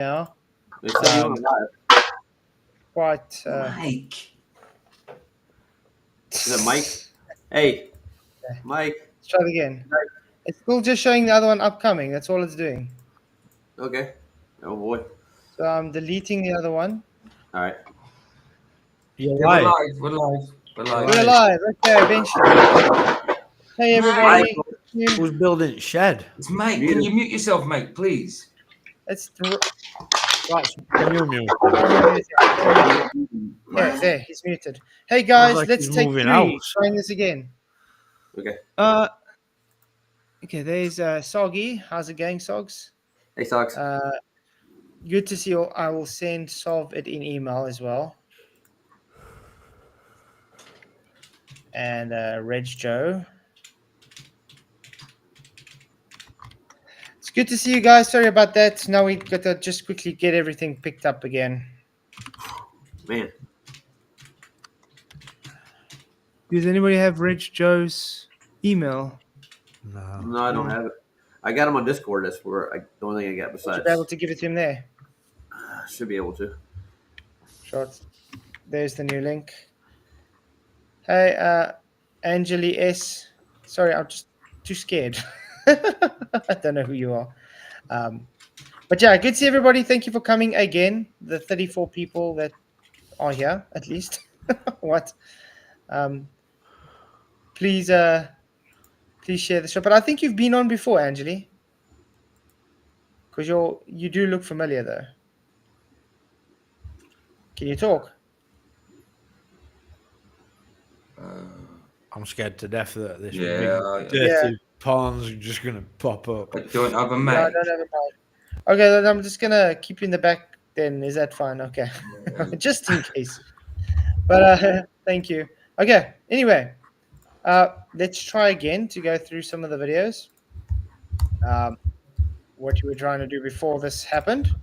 now. They said you on live. Quite. Mike. Is it Mike? Hey, Mike. Let's try it again. It's still just showing the other one upcoming. That's all it's doing. Okay. Oh boy. So I'm deleting the other one. All right. You're Yeah, live. We're live. We're live. Okay, eventually. Hey, everybody. Who's building shed? It's Mike. Can you mute yourself, Mike, please? It's Right, can you mute? yeah, there. He's muted. Hey guys, like let's he's take moving 3. out. Trying this again. Okay. Okay. There's Soggy. How's it going, Sogs? Hey, Socks. Good to see you. I will solve it in email as well. And Reg Joe. It's good to see you guys. Sorry about that. Now we got to just quickly get everything picked up again. Man. Does anybody have Reg Joe's email? No, I don't have it. I got him on Discord. That's where the only thing I got besides. Should be able to give it to him there. Should be able to. Short. There's the new link. Hey, Angeli S. Sorry, I'm just too scared. I don't know who you are. But yeah, good to see everybody. Thank you for coming again. The 34 people that are here, at least. What? Please share the show. But I think you've been on before, Angeli. Because you do look familiar, though. Can you talk? I'm scared to death that this Yeah. big dirty pawns are just going to pop up. I don't have a mic. No, I don't have a mic. Okay, then I'm just going to keep you in the back then. Is that fine? Okay. Just in case. But thank you. Okay, anyway. Let's try again to go through some of the videos. What you were trying to do before this happened.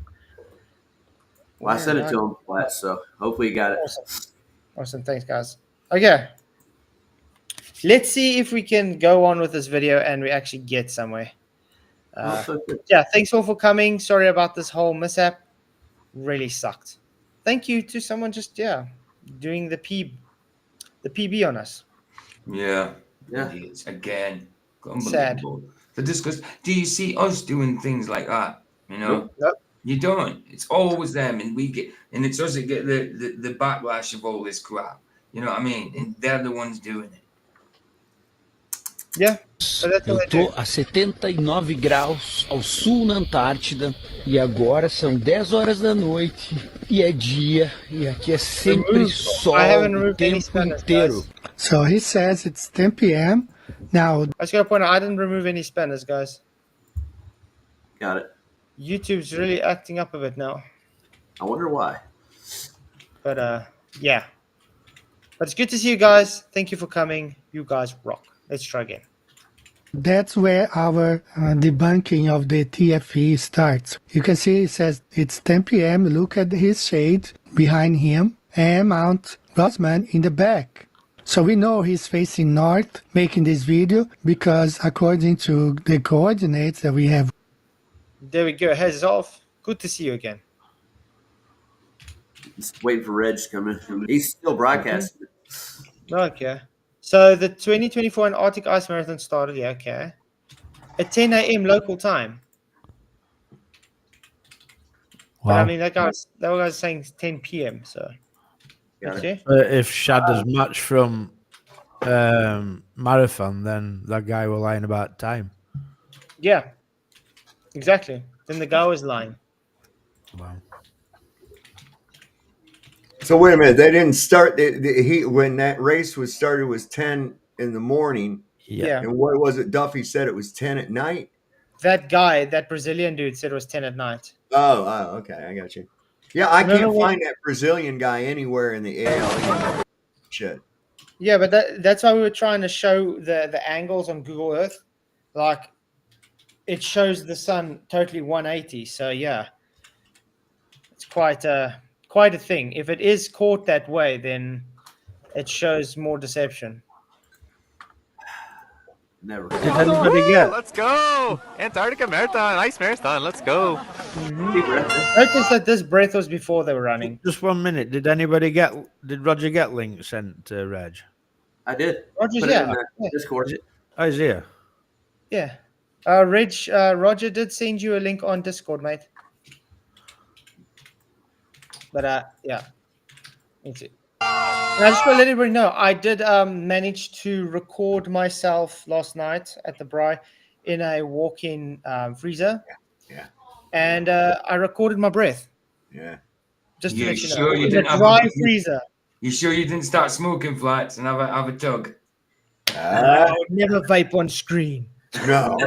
Well, I sent it to him flat, so hopefully you got it. Awesome. Thanks, guys. Okay. Let's see if we can go on with this video and we actually get somewhere. Yeah, thanks all for coming. Sorry about this whole mishap. Really sucked. Thank you to someone just doing the PB on us. Yeah. Idiots again. Unbelievable. Sad. Do you see us doing things like that? You know? Nope. You don't. It's always them, and it's us that get the backlash of all this crap. You know what I mean? And they're the ones doing it. Yeah. Eu tô a 79 graus ao sul na Antártida e agora são 10 horas da noite e é dia e aqui é sempre sol o tempo inteiro. So he says it's 10 p.m. now. I was going to point out I didn't remove any spanners, guys. Got it. YouTube's really acting up a bit now. I wonder why. But yeah. But it's good to see you guys. Thank you for coming. You guys rock. Let's try again. That's where our debunking of the TFE starts. You can see it says it's 10 p.m. Look at his shade behind him and Mount Rosman in the back. So we know he's facing north making this video because according to the coordinates that we have. There we go. Heads off. Good to see you again. Just waiting for Reg to come in. He's still broadcasting. Okay. So the 2024 Antarctic Ice Marathon started, okay. At 10 a.m. local time. Wow. But I mean, that guy was saying 10 p.m. So. Okay. If Shad does much from marathon, then that guy will lying about time. Yeah. Exactly. Then the guy was lying. Wow. So wait a minute. They didn't start. When that race was started was 10 in the morning. Yeah. And what was it? Duffy said it was 10 at night. That guy, that Brazilian dude, said it was 10 at night. Oh, okay. I got you. Yeah, I can't find that Brazilian guy anywhere in the AL. Shit. Yeah, but that's why we were trying to show the angles on Google Earth. Like, it shows the sun totally 180. So yeah, it's quite a thing. If it is caught that way, then it shows more deception. Never. Did anybody get? Let's go! Antarctica Marathon, Ice Marathon, let's go. Notice that this breath was before they were running. Just 1 minute. Did anybody get? Did Roger get link sent to Reg? I did. Roger's Put it in yeah. the Discord. Oh, he's here. Yeah. Reg, Roger did send you a link on Discord, mate. But yeah. That's it. And I just want to let everybody know, I did manage to record myself last night at the Bri in a walk-in freezer. Yeah. And I recorded my breath. Yeah. Just to You let you know. sure you In didn't a have dry a- freezer. You sure you didn't start smoking Flats and have a tug? I would never vape on screen. No.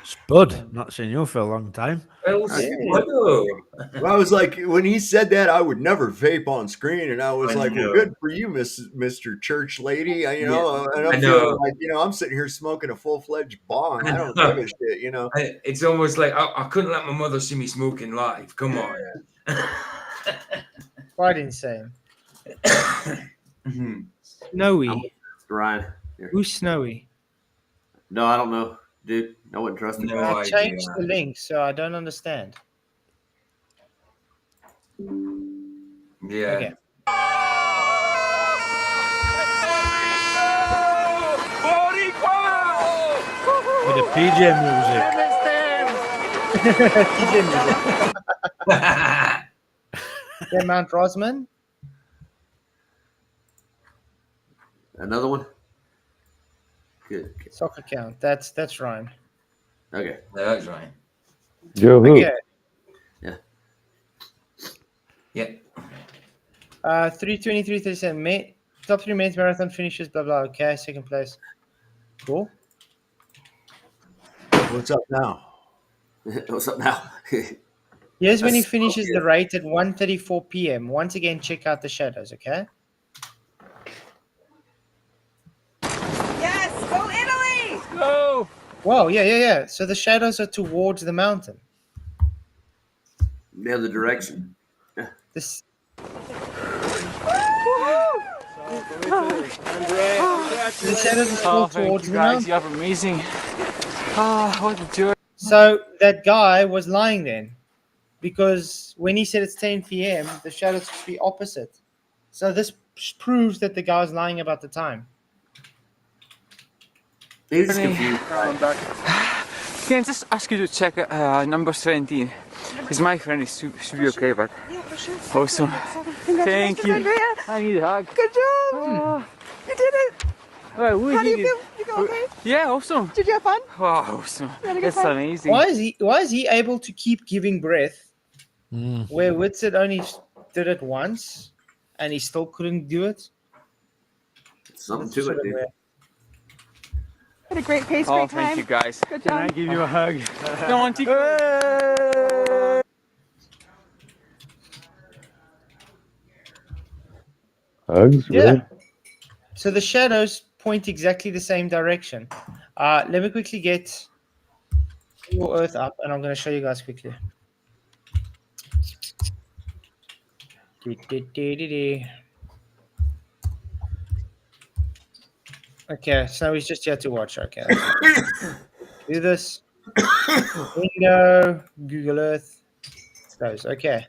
Spud, not seen you for a long time. Well, Well, I was like, when he said that, I would never vape on screen, and I was I like, know. well, good for you, Mr. Church Lady. And I I'm know. feeling like, I'm sitting here smoking a full-fledged bong. I don't know. give a shit, It's almost like I couldn't let my mother see me smoking live. Come on. Quite insane. Mhm. Snowy. Ryan. Here. Who's Snowy? No, I don't know, dude. I wouldn't trust him. No I idea. changed the link, so I don't understand. Yeah. Okay. With the PJ music. Yeah, Mount Rosman. Another one? Good. Soccer count. That's Ryan. Okay. Yeah, that's right. Okay. Yeah. 3:23:37. Top 3 men's marathon finishes. Blah blah. Okay, second place. Cool. What's up now? What's up now? Here's when he That's finishes so the good. rate at 1:34 p.m. Once again, check out the shadows. Okay. Yes, go Italy! Go! Wow. Yeah. So the shadows are towards the mountain. Yeah, the direction. This. The shadows are still towards the mountain. You have amazing. What a joy. So that guy was lying then, because when he said it's 10 p.m., the shadows should be opposite. So this proves that the guy was lying about the time. He's confused. Can I just ask you to check number 17? Because my friend is should be okay, but Yeah, for sure. awesome. Thank you. Andrea. I need a hug. Good job! You did it! Well, How do you feel? You feel okay? Yeah, awesome. Did you have fun? Wow, awesome. had a good That's time? amazing. Why is he able to keep giving breath where Witsit only did it once and he still couldn't do it? Something That's to sort it, of dude. weird. Had a great pace, Oh, great time. thank you guys. Good Can I job. give you a hug? Come on, Tico. Hugs? Yeah. Really? So the shadows point exactly the same direction. Let me quickly get your Earth up, and I'm going to show you guys quickly. Okay, so he's just here to watch. Okay, do this. Window, Google Earth. Those. Okay.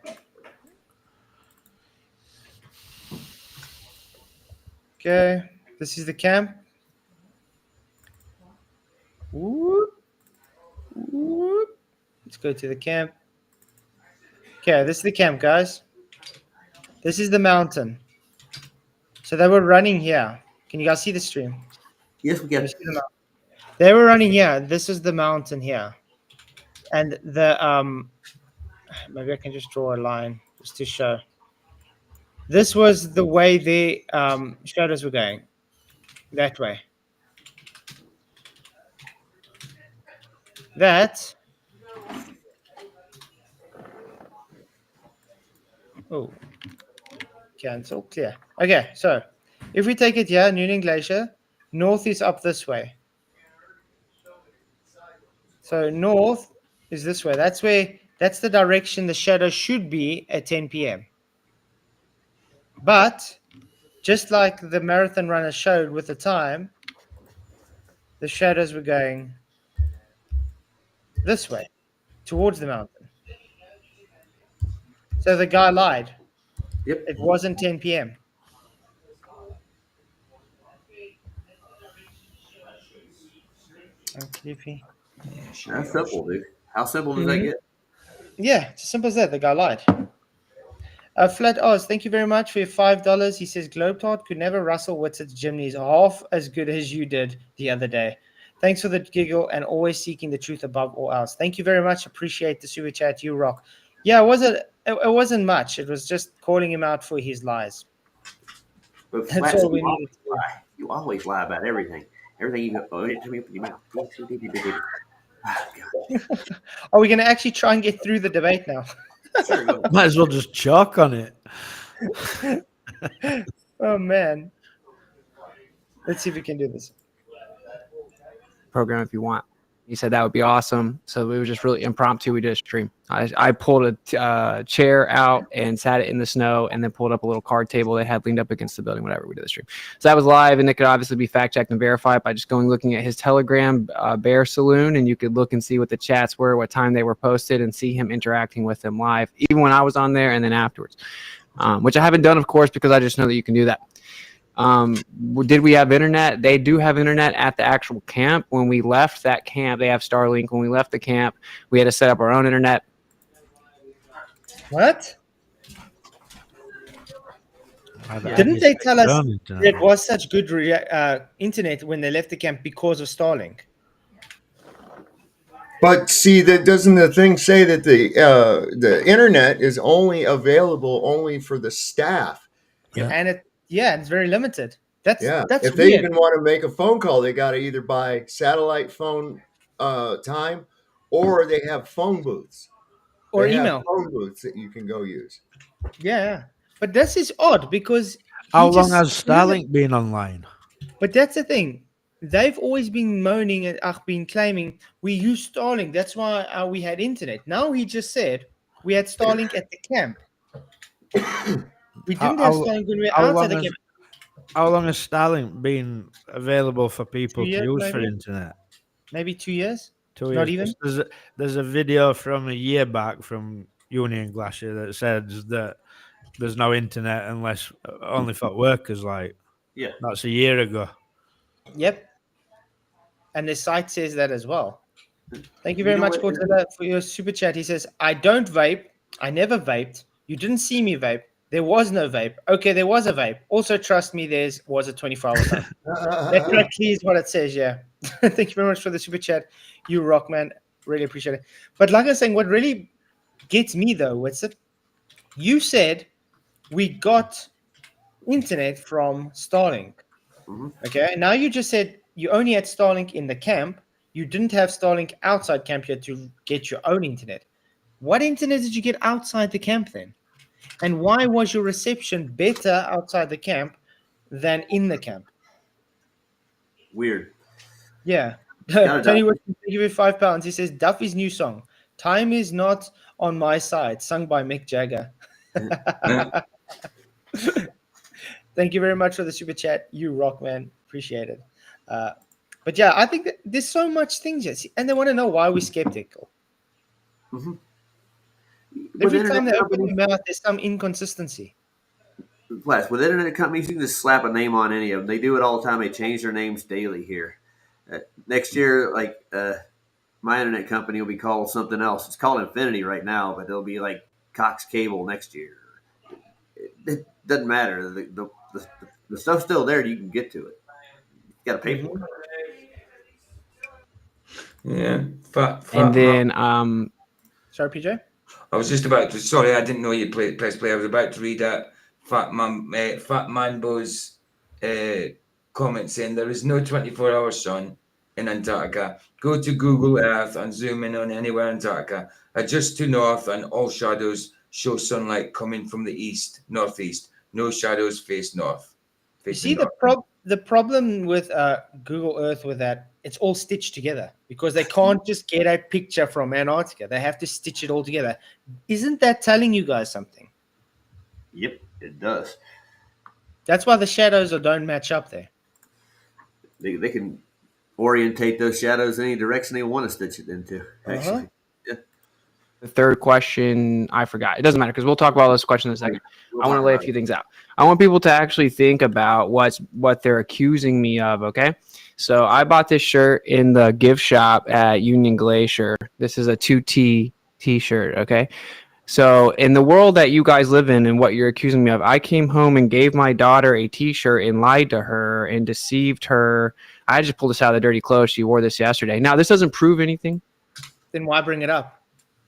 Okay, this is the camp. Whoop. Whoop. Let's go to the camp. Okay, this is the camp, guys. This is the mountain. So they were running here. Can you guys see the stream? Yes, we can. They were running here. This is the mountain here. And the maybe I can just draw a line just to show. This was the way the shadows were going. That way. That. Oh. Cancel. Clear. Okay, so if we take it here, Noonan Glacier, north is up this way. So north is this way. That's the direction the shadow should be at 10 p.m. But just like the marathon runner showed with the time, the shadows were going this way, towards the mountain. So the guy lied. Yep. It wasn't 10 p.m. Creepy. That's simple, dude. How simple does that get? Yeah, it's as simple as that. The guy lied. Flat Oz, thank you very much for your $5. He says Globetard could never rustle Witsit's Jimneys half as good as you did the other day. Thanks for the giggle and always seeking the truth above all else. Thank you very much. Appreciate the super chat. You rock. Yeah, it wasn't much. It was just calling him out for his lies. But That's all we needed to do. You always lie about everything. Everything you go, it to me with your mouth. Are we going to actually try and get through the debate now? Sure, go. Might as well just chalk on it. Oh, man. Let's see if we can do this. Program if you want. He said that would be awesome. So it was just really impromptu. We did a stream. I pulled a chair out and sat it in the snow and then pulled up a little card table they had leaned up against the building, whatever. We did the stream. So that was live, and it could obviously be fact checked and verified by just looking at his Telegram Bear Saloon, and you could look and see what the chats were, what time they were posted, and see him interacting with them live, even when I was on there and then afterwards, which I haven't done, of course, because I just know that you can do that. Did we have internet? They do have internet at the actual camp. When we left that camp, they have Starlink. When we left the camp, we had to set up our own internet. What? Didn't they tell us it was such good internet when they left the camp because of Starlink? But see, that doesn't the thing say that the internet is only available for the staff? Yeah. And it's very limited. That's if they even want to make a phone call, they got to either buy satellite phone time, or they have phone booths or email phone booths that you can go use. Yeah, but this is odd because how long has Starlink been online? But that's the thing. They've always been moaning and been claiming we use Starlink. That's why we had internet. Now he just said we had Starlink at the camp. We didn't have Starlink when we were outside the camp. How long has Starlink been available for people to use for internet? Maybe 2 years. 2 years. Not even. There's a video from a year back from Union Glacier that says that there's no internet unless only for workers. That's a year ago. Yep. And the site says that as well. Thank you very much for your super chat. He says, I don't vape. I never vaped. You didn't see me vape. There was no vape. Okay, there was a vape. Also, trust me, there was a 24-hour time. That correctly is what it says, yeah. Thank you very much for the super chat. You rock, man. Really appreciate it. But like I was saying, what really gets me, though, Witsit, you said we got internet from Starlink. Mm-hmm. Okay, now you just said you only had Starlink in the camp. You didn't have Starlink outside camp here to get your own internet. What internet did you get outside the camp then? And why was your reception better outside the camp than in the camp? Weird. Yeah. Tony Wilson, give you £5. He says, Duffy's new song, Time Is Not On My Side, sung by Mick Jagger. Thank you very much for the super chat. You rock, man. Appreciate it. But yeah, I think that there's so much things yet. And they want to know why we're skeptical. Mm-hmm. Every time they open their mouth, there's some inconsistency. Plus, with internet companies, you can just slap a name on any of them. They do it all the time. They change their names daily here. Next year, my internet company will be called something else. It's called Infinity right now, but it'll be like Cox Cable next year. It doesn't matter. The stuff's still there. You can get to it. You got to pay for it. Yeah. And then, sorry, PJ? I was just about to. Sorry, I didn't know you press play. I was about to read that Fat Manbo's comment saying there is no 24-hour sun in Antarctica. Go to Google Earth and zoom in on anywhere in Antarctica. Adjust to north and all shadows show sunlight coming from the northeast. No shadows face north. You see the problem with Google Earth with that, it's all stitched together because they can't just get a picture from Antarctica. They have to stitch it all together. Isn't that telling you guys something? Yep, it does. That's why the shadows don't match up there. They can orientate those shadows any direction they want to stitch it into. Actually, The third question, I forgot. It doesn't matter because we'll talk about this question in a second. I want to lay a few things out. I want people to actually think about what they're accusing me of, okay? So I bought this shirt in the gift shop at Union Glacier. This is a 2T t-shirt, okay? So in the world that you guys live in and what you're accusing me of, I came home and gave my daughter a t-shirt and lied to her and deceived her. I just pulled this out of the dirty clothes. She wore this yesterday. Now, this doesn't prove anything. Then why bring it up?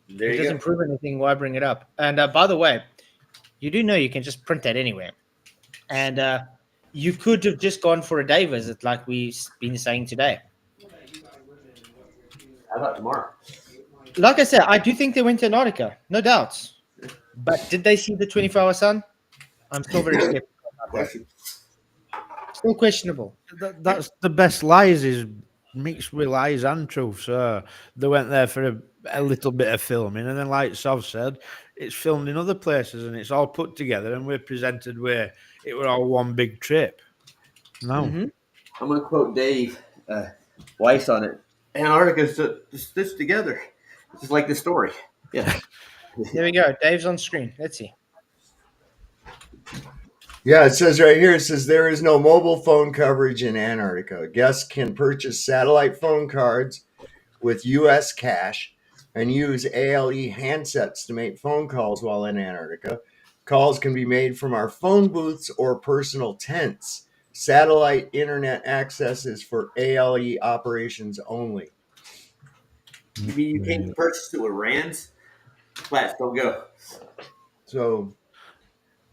There it you doesn't go. prove anything. Why bring it up? And by the way, you do know you can just print that anywhere. And you could have just gone for a day visit like we've been saying today. How about tomorrow? Like I said, I do think they went to Antarctica. No doubts. But did they see the 24-hour sun? I'm still very skeptical about that. Still questionable. That's the best lies is mixed with lies and truth. So they went there for a little bit of filming, and then, like Sov said, it's filmed in other places, and it's all put together, and we're presented where it were all one big trip. No, I'm going to quote Dave Weiss on it. Antarctica's stitched together, just like the story. Yeah. There we go. Dave's on screen. Let's see. Yeah, it says right here, it says there is no mobile phone coverage in Antarctica. Guests can purchase satellite phone cards with U.S. cash and use ALE handsets to make phone calls while in Antarctica. Calls can be made from our phone booths or personal tents. Satellite internet access is for ALE operations only. You mean you can't purchase it with rands? Flats, don't go. So,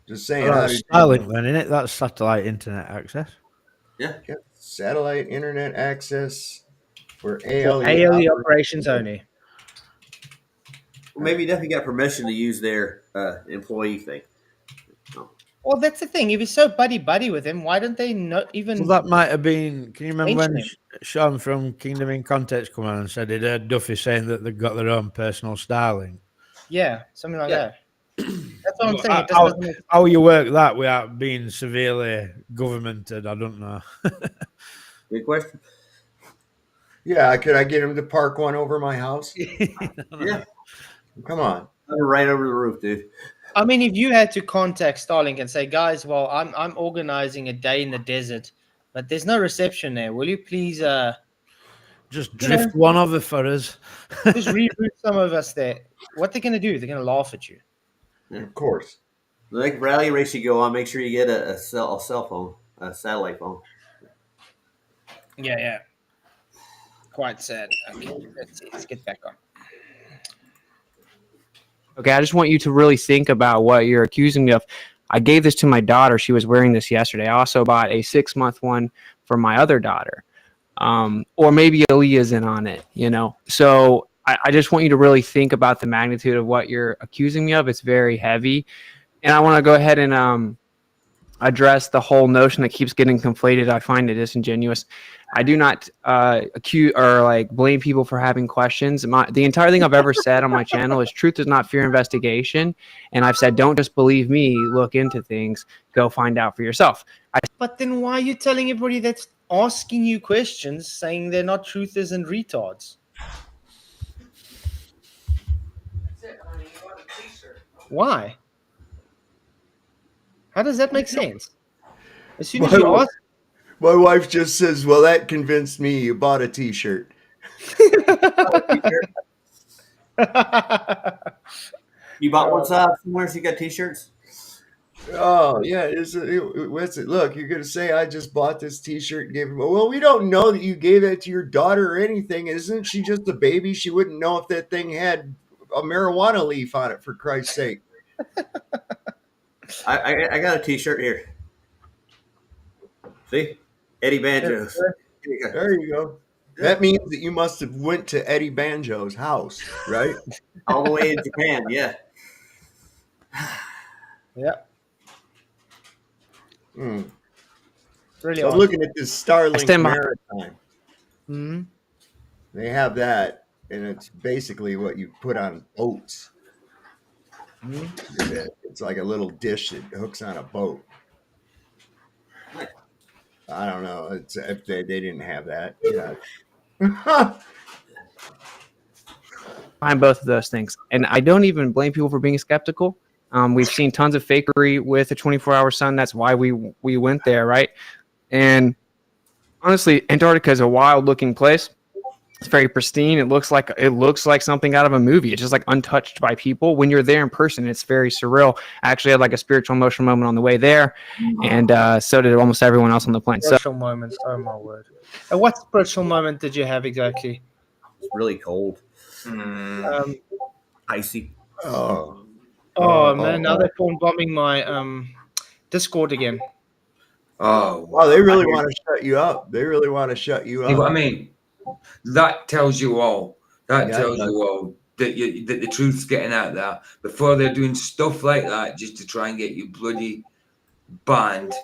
just saying. that's Starlink then, isn't it? That's satellite internet access. Yeah. Satellite internet access for ALE operations only. Well, maybe you definitely got permission to use their employee thing. Well, that's the thing. If you're so buddy with him, why don't they not even? Well, that might have been. Can you remember when Sean from Kingdom in Context come on and said he'd heard Duffy saying that they've got their own personal Starlink? Yeah, something like that. That's what I'm saying. It doesn't how you work that without being severely governmented, I don't know. Good question. Yeah, could I get him to park one over my house? Yeah. Come on. Right over the roof, dude. I mean, if you had to contact Starlink and say, guys, well, I'm organizing a day in the desert, but there's no reception there. Will you please just drift one over for us? Just reroute some of us there. What they're gonna do? They're gonna laugh at you. Yeah, of course. The next rally race you go on, make sure you get a cell phone, a satellite phone. Yeah. Quite sad. Okay, let's get back on. Okay, I just want you to really think about what you're accusing me of. I gave this to my daughter. She was wearing this yesterday. I also bought a 6-month one for my other daughter. Or maybe Aaliyah's in on it, So I just want you to really think about the magnitude of what you're accusing me of. It's very heavy. And I want to go ahead and address the whole notion that keeps getting conflated. I find it disingenuous. I do not accuse or blame people for having questions. The entire thing I've ever said on my channel is truth does not fear investigation. And I've said, don't just believe me, look into things, go find out for yourself. But then why are you telling everybody that's asking you questions saying they're not truthers and retards? Why? How does that make sense? As soon as you ask, my wife just says, well, that convinced me you bought a t-shirt. You bought one somewhere, so you got t-shirts? Oh, yeah. What's it? Look, you're going to say I just bought this t-shirt and gave him. Well, we don't know that you gave that to your daughter or anything. Isn't she just a baby? She wouldn't know if that thing had a marijuana leaf on it, for Christ's sake. I got a t-shirt here. See? Eddie Banjo's. There you go. That means that you must have went to Eddie Banjo's house, right? All the way in Japan, yeah. Yeah. Really so I'm looking at this Starlink Maritime. Mm-hmm. They have that, and it's basically what you put on boats. Mm-hmm. It's like a little dish that hooks on a boat. I don't know. It's if they didn't have that. Yeah. Behind both of those things. And I don't even blame people for being skeptical. We've seen tons of fakery with the 24-hour sun. That's why we went there, right? And honestly, Antarctica is a wild-looking place. It's very pristine. It looks like something out of a movie. It's just like untouched by people. When you're there in person, it's very surreal. I actually had like a spiritual emotional moment on the way there, and so did almost everyone else on the plane. Spiritual moments. Oh my word! And what spiritual moment did you have exactly? It's really cold. Icy. Oh man! Now they're bombing my Discord again. Oh, wow! They really want to shut you up. They really want to shut you up. See what I mean? That tells you all. That tells you all that the truth's getting out there before they're doing stuff like that just to try and get you bloody banned.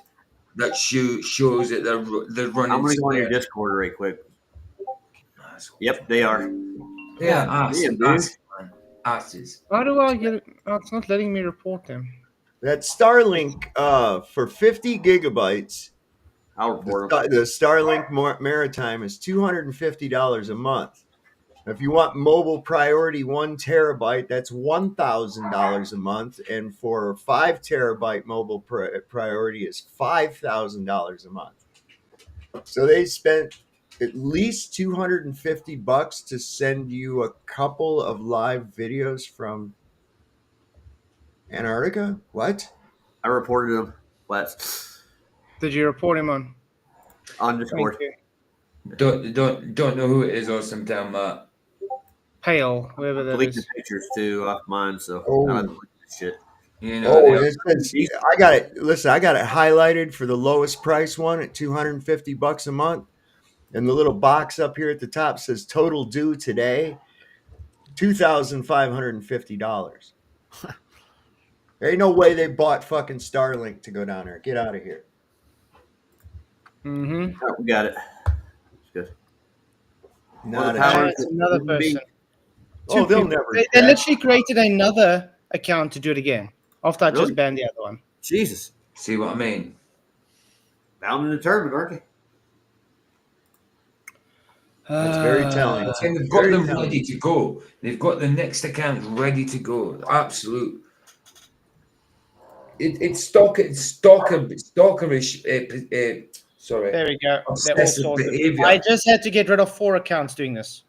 That shows that they're running. I'm gonna go on your Discord right quick. Yep, they are. Yeah, asses. How do I get it? Oh, it's not letting me report them. That Starlink for 50 gigabytes. I'll report them. The Starlink Maritime is $250 a month. If you want mobile priority 1 terabyte, that's $1,000 a month, and for 5 terabyte mobile priority is $5,000 a month. So they spent at least $250 to send you a couple of live videos from Antarctica. What? I reported them. Flats. Did you report him on Discord? Don't know who it is or sometime Pale, whoever that is. The pictures too off mine, so shit. You know, I got it. Listen, I got it highlighted for the lowest price one at $250 a month, and the little box up here at the top says total due today, $2,550. There ain't no way they bought fucking Starlink to go down there. Get out of here. Mm-hmm. Oh, we got it. It's good. It's another person. Oh, they'll never. They literally created another account to do it again after I just banned the other one. Jesus. See what I mean? Bound in the tournament, aren't they? That's very telling. And they've got them ready to go. They've got the next account ready to go. Absolute. It's stalkerish. Sorry. There we go. Obsessive behavior. I just had to get rid of 4 accounts doing this.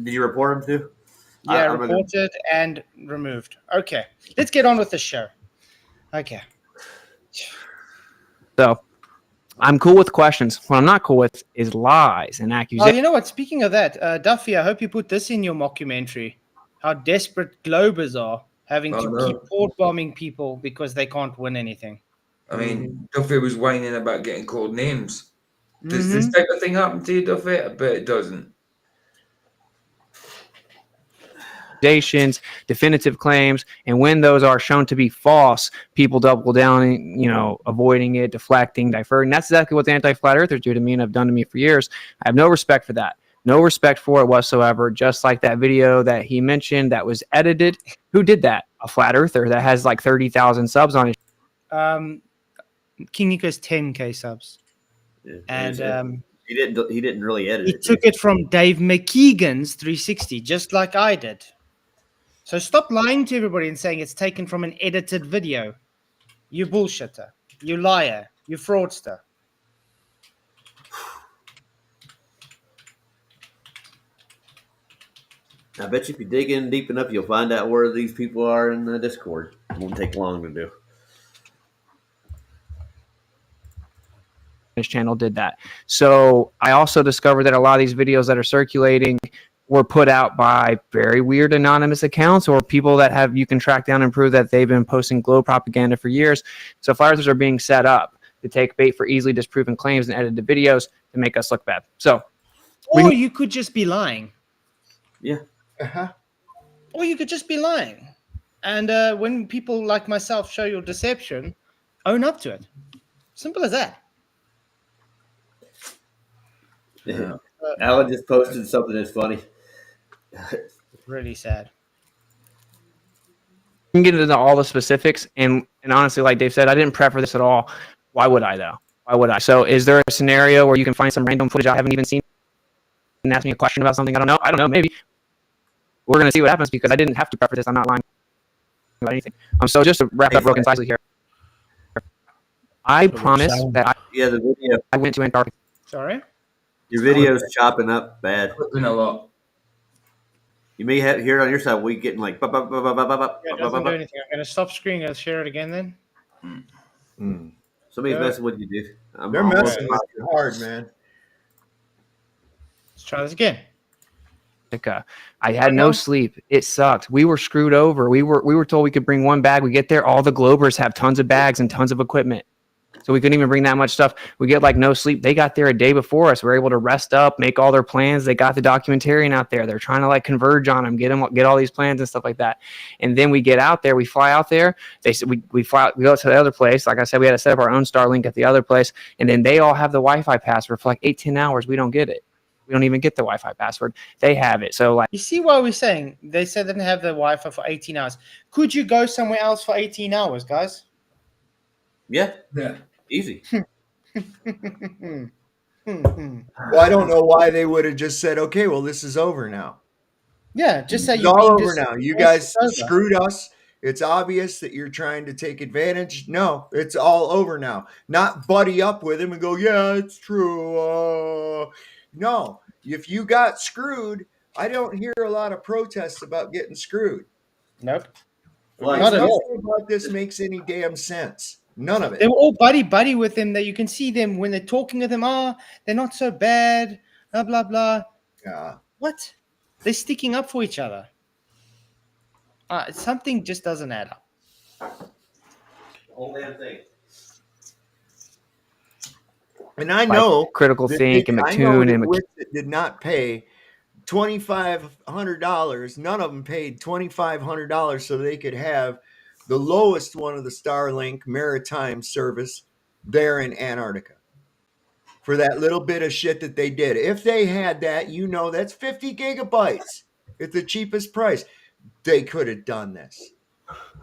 Did you report them too? Yeah, reported and removed. Okay, let's get on with the show. Okay. So, I'm cool with questions. What I'm not cool with is lies and accusations. Oh, you know what? Speaking of that, Duffy, I hope you put this in your mockumentary. How desperate Globers are having to keep port bombing people because they can't win anything. I mean, Duffy was whining about getting called names. Does this type of thing happen to you, Duffy? I bet it doesn't. Definitive claims, and when those are shown to be false, people double down, avoiding it, deflecting, diverting. That's exactly what the anti-flat earthers do to me and have done to me for years. I have no respect for that. No respect for it whatsoever. Just like that video that he mentioned that was edited. Who did that? A flat earther that has like 30,000 subs on his. King Nico's 10K subs, and he didn't really edit it. He took it from Dave McKeegan's 360, just like I did. So stop lying to everybody and saying it's taken from an edited video. You bullshitter. You liar. You fraudster. I bet you if you dig in deep enough, you'll find out where these people are in the Discord. It won't take long to do. His channel did that. So I also discovered that a lot of these videos that are circulating were put out by very weird anonymous accounts or people that you can track down and prove that they've been posting glow propaganda for years. So flat earthers are being set up to take bait for easily disproven claims and edit the videos to make us look bad. So, or you could just be lying. Yeah. Or you could just be lying. And when people like myself show your deception, own up to it. Simple as that. Yeah. Alan just posted something that's funny. Really sad. We can get into all the specifics, and honestly, like Dave said, I didn't prep for this at all. Why would I though? Why would I? So is there a scenario where you can find some random footage I haven't even seen and ask me a question about something I don't know? I don't know. Maybe. We're going to see what happens because I didn't have to prep for this. I'm not lying about anything. So just to wrap up real concisely here. I promise that the video. I went to Antarctica. Sorry? Your video's chopping up bad. Flipping a lot. You may hear it on your side. We getting like. Yeah, it doesn't do anything. I'm going to stop screen and share it again then. Somebody's messing with you, dude. They're messing with you hard, man. Let's try this again. I had no sleep. It sucked. We were screwed over. We were told we could bring one bag. We get there, all the Globers have tons of bags and tons of equipment. So we couldn't even bring that much stuff. We get like no sleep. They got there a day before us. We were able to rest up, make all their plans. They got the documentarian out there. They're trying to like converge on them, get all these plans and stuff like that. And then we get out there. We fly out there. They said we fly out, we go to the other place. Like I said, we had to set up our own Starlink at the other place. And then they all have the Wi-Fi password for like 8-10 hours. We don't get it. We don't even get the Wi-Fi password. They have it. So like, you see what we're saying? They said they didn't have the Wi-Fi for 18 hours. Could you go somewhere else for 18 hours, guys? Yeah. Easy. Well, I don't know why they would have just said, okay, well, this is over now. Yeah, just say it's all over now. You guys screwed us. It's obvious that you're trying to take advantage. No, it's all over now. Not buddy up with him and go, yeah, it's true. No, if you got screwed, I don't hear a lot of protests about getting screwed. Nope. Not at all. Nothing about this makes any damn sense. None of it. They were all buddy with him. That you can see them when they're talking with him. They're not so bad. Blah blah blah. Yeah. What? They're sticking up for each other. Something just doesn't add up. The whole damn thing. And I know Critical Think and McToon and Witsit did not pay $2,500. None of them paid $2,500 so they could have the lowest one of the Starlink maritime service there in Antarctica for that little bit of shit that they did. If they had that, that's 50 gigabytes at the cheapest price. They could have done this.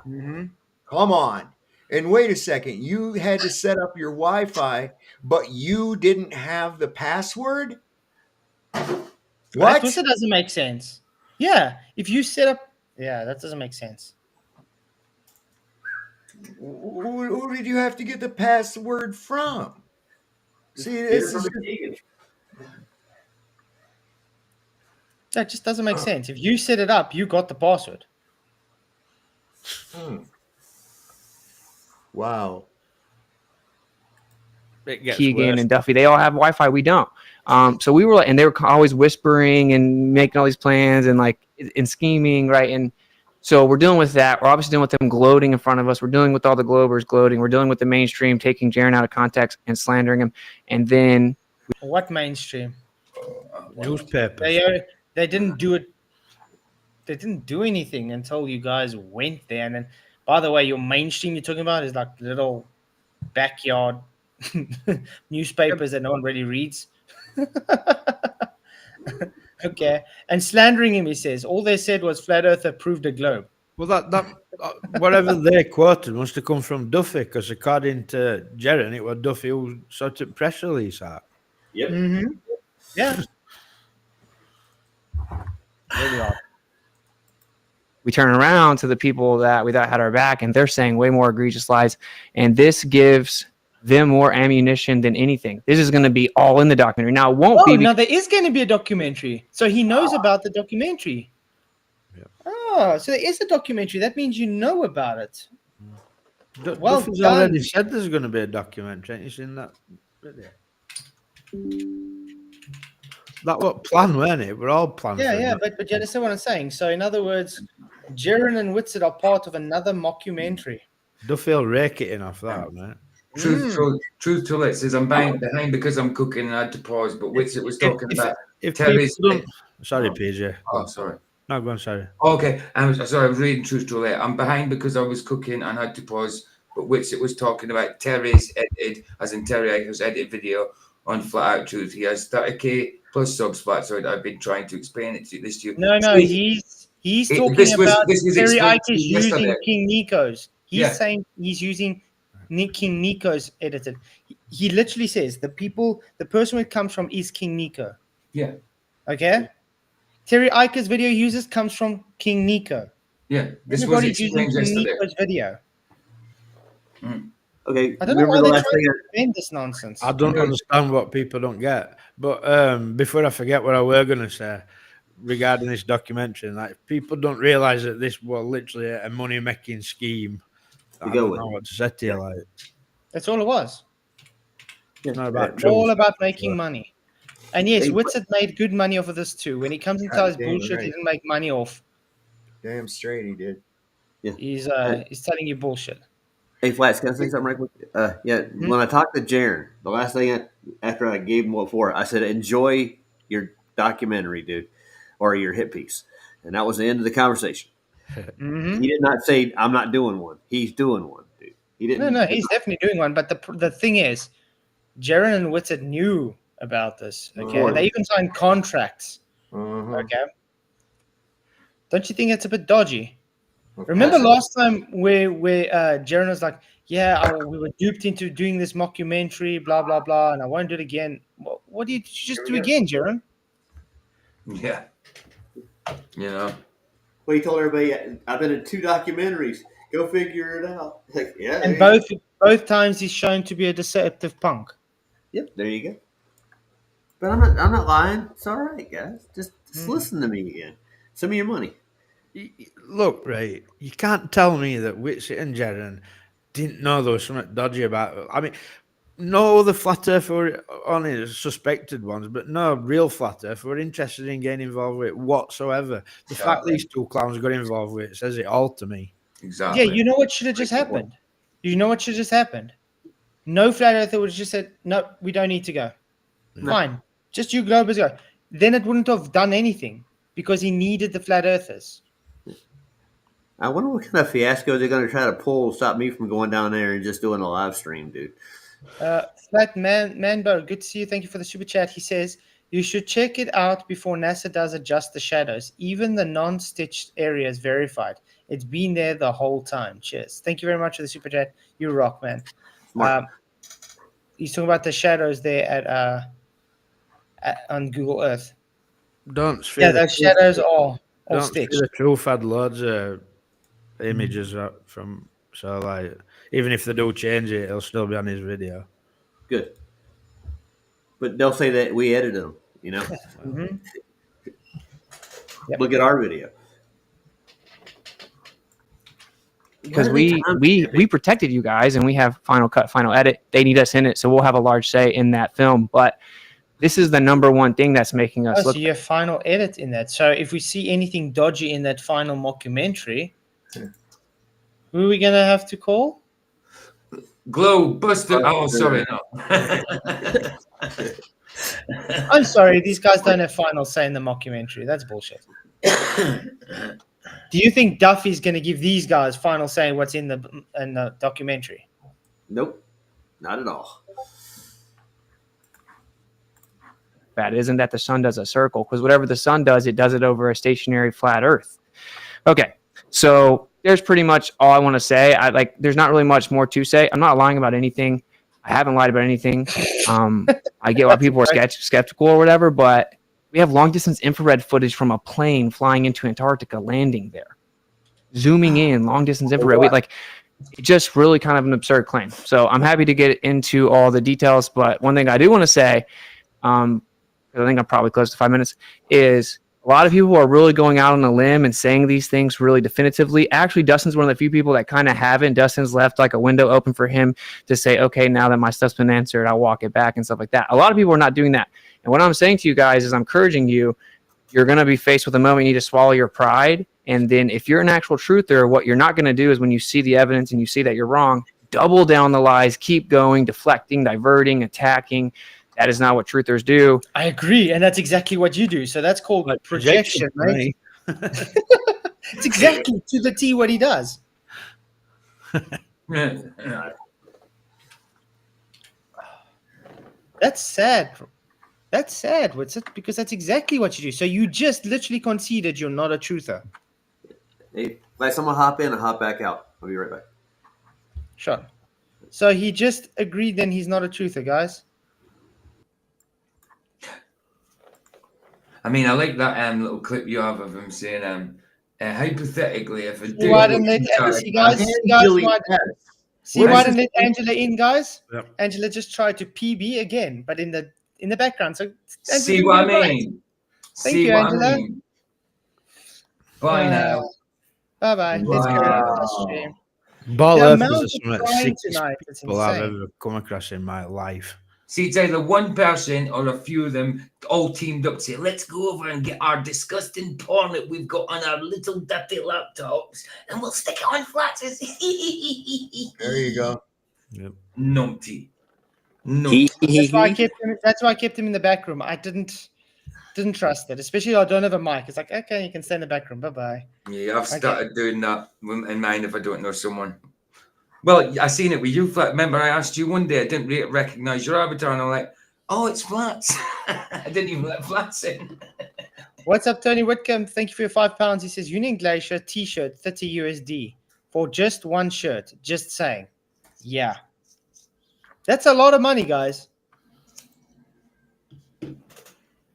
Mm-hmm. Come on. And wait a second. You had to set up your Wi-Fi, but you didn't have the password? What? That doesn't make sense. Yeah. If you set up... Yeah, that doesn't make sense. Who did you have to get the password from? See, this is... That just doesn't make sense. If you set it up, you got the password. Wow. Keegan and Duffy, they all have Wi-Fi. We don't. So we were, and they were always whispering and making all these plans and like and scheming, right? And so we're dealing with that. We're obviously dealing with them gloating in front of us. We're dealing with all the Globers gloating. We're dealing with the mainstream taking Jaren out of context and slandering him. And then what mainstream? Newspaper. They didn't do it. They didn't do anything until you guys went there. And then, by the way, your mainstream you're talking about is like little backyard newspapers that no one really reads. Okay. And slandering him, he says. All they said was Flat Earth approved a globe. Well, that whatever they quoted must have come from Duffy, because according to Jaren, it was Duffy who sort of press release that. Yep. Mm-hmm. Yeah. Really odd. We turn around to the people that we thought had our back, and they're saying way more egregious lies. And this gives them more ammunition than anything. This is going to be all in the documentary. Now, it won't be. No, there is going to be a documentary. So he knows about the documentary. Yeah. So there is a documentary. That means you know about it. Well, Duffy's already said there's going to be a documentary. Ain't you seen that video? That was planned, weren't it? We're all planned. Yeah, but you understand what I'm saying. So in other words, Jaren and Witsit are part of another mockumentary. Duffy will rake it in off that, man. Truth to it says I'm behind because I'm cooking and I had to pause. But Witsit was talking about Terry's. Sorry, PJ. Oh, sorry. No, go on, sorry. Okay, I was reading Truth to Late. I'm behind because I was cooking and had to pause. But Witsit was talking about Terry's edited, as in Terry has edited video on Flat Out Truth. He has 30k plus subs, Flatzoid. I've been trying to explain it to this to you. No, he's talking about Terry Ike is using King Nico's. He's saying he's using King Nico's edited. he literally says the person who comes from is King Nico. Yeah. Okay. Terry Iker's video users comes from King Nico. Yeah. This Everybody's was using explained King yesterday. Nico's video. Okay. I don't know Remember why the they're last trying thing? to defend this nonsense. I don't understand what people don't get. But before I forget what I were going to say regarding this documentary, like people don't realize that this was literally a money-making scheme. I don't know what to say to you. Like, that's all it was. It's not about all about making money. And yes, Witsit made good money off of this too. When he comes and tells bullshit, he didn't make money off. Damn straight he did. Yeah. He's telling you bullshit. Hey, Flats, can I say something right quick? When I talked to Jaren, the last thing after I gave him what for, I said, enjoy your documentary, dude, or your hit piece. And that was the end of the conversation. He did not say, I'm not doing one. He's doing one, dude. He didn't. No, he's definitely doing one. But the thing is, Jaren and Witsit knew about this. Okay. And they even signed contracts. Okay. Don't you think it's a bit dodgy? Remember last time where Jaren was like, we were duped into doing this mockumentary, blah, blah, blah, and I won't do it again. What did you just do again, Jaren? Yeah. You know. Well, he told everybody, I've been in 2 documentaries. Go figure it out. Like, yeah. And both times he's shown to be a deceptive punk. Yep, there you go. But I'm not lying. It's all right, guys. Just listen to me again. Send me your money. Look, right, you can't tell me that Witsit and Jaren didn't know there was something dodgy about it. I mean, no other flat earth were only suspected ones, but no real flat earth were interested in getting involved with it whatsoever. The fact these 2 clowns got involved with it says it all to me. Exactly. Yeah, you know what should have just happened? You know what should have just happened? No flat earther would have just said, no, we don't need to go. No. Fine. Just you globers go. Then it wouldn't have done anything because he needed the flat earthers. I wonder what kind of fiasco they're going to try to pull to stop me from going down there and just doing a live stream, dude. Flat Manbo, good to see you. Thank you for the super chat. He says, you should check it out before NASA does adjust the shadows. Even the non-stitched area is verified. It's been there the whole time. Cheers. Thank you very much for the super chat. You rock, man. He's talking about the shadows there on Google Earth. Those shadows are all stitched. The Truth had loads of images from, so like, even if they do change it, it'll still be on his video. Good. But they'll say that we edited them, you know? Look at our video. Because we protected you guys and we have final cut, final edit. They need us in it, so we'll have a large say in that film. But this is the number one thing that's making us look. So you have final edit in that. So if we see anything dodgy in that final mockumentary, who are we gonna have to call? Glow Buster. Oh, sorry, no. I'm sorry, these guys don't have final say in the mockumentary. That's bullshit. Do you think Duffy's going to give these guys final say in what's in the documentary? Nope, not at all. That isn't that the sun does a circle, because whatever the sun does, it does it over a stationary flat Earth. Okay, so there's pretty much all I want to say. There's not really much more to say. I'm not lying about anything. I haven't lied about anything. I get why people are skeptical or whatever, but we have long distance infrared footage from a plane flying into Antarctica, landing there, zooming in, long distance infrared. Just really kind of an absurd claim. So I'm happy to get into all the details. But one thing I do want to say, because I think I'm probably close to 5 minutes, is a lot of people are really going out on a limb and saying these things really definitively. Actually, Dustin's one of the few people that kind of haven't. Dustin's left like a window open for him to say, okay, now that my stuff's been answered, I'll walk it back and stuff like that. A lot of people are not doing that. And what I'm saying to you guys is I'm encouraging you. You're going to be faced with a moment you need to swallow your pride. And then if you're an actual truther, what you're not going to do is when you see the evidence and you see that you're wrong, double down the lies, keep going, deflecting, diverting, attacking. That is not what truthers do. I agree. And that's exactly what you do. So that's called projection, right? It's exactly to the T what he does. That's sad. That's sad, Witsit, because that's exactly what you do. So you just literally conceded you're not a truther. Hey, I'm going to hop in and hop back out. I'll be right back. Sure. So he just agreed. Then he's not a truther, guys. I mean, I like that little clip you have of him saying, hypothetically, if a dude Why didn't let why didn't let Angela in, guys? Yep. Angela just tried to PB again, but in the background. So see what I mean? Thank you, Angela. Bye now. Bye. Let's carry on with the stream. Ball The Earth amount is of some of the crying sickest tonight, it's people I've insane. ever come across in my life. See, it's either one person or a few of them all teamed up to say, let's go over and get our disgusting porn that we've got on our little dirty laptops and we'll stick it on Flatz's. There you go. Yep. Numpty. That's why I kept him in the back room. I didn't trust it, especially I don't have a mic. It's like, okay, you can stay in the back room. Bye-bye. Yeah, I've started doing that in mind if I don't know someone. Well, I seen it with you, Flat. Remember, I asked you one day, I didn't recognize your avatar, and I'm like, oh, it's Flats. I didn't even let Flats in. What's up, Tony Whitcomb? Thank you for your £5. He says, Union Glacier t-shirt, 30 USD for just one shirt. Just saying. Yeah. That's a lot of money, guys.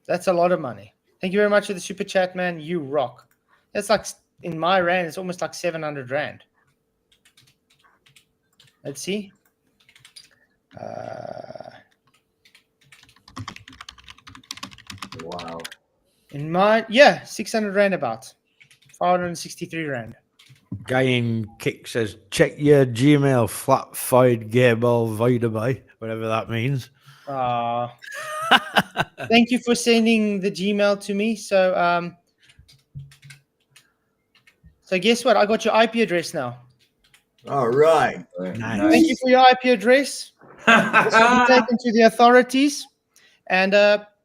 That's a lot of money. Thank you very much for the super chat, man. You rock. That's like, in my rand, it's almost like 700 rand. Let's see. Wow. In my 600 rand about 563 rand. Guy in Kick says, check your Gmail Flatzoid Gable Voidaby, whatever that means. Thank you for sending the Gmail to me. So guess what? I got your IP address now. All right. Nice. Thank you for your IP address. This will be taken to the authorities, and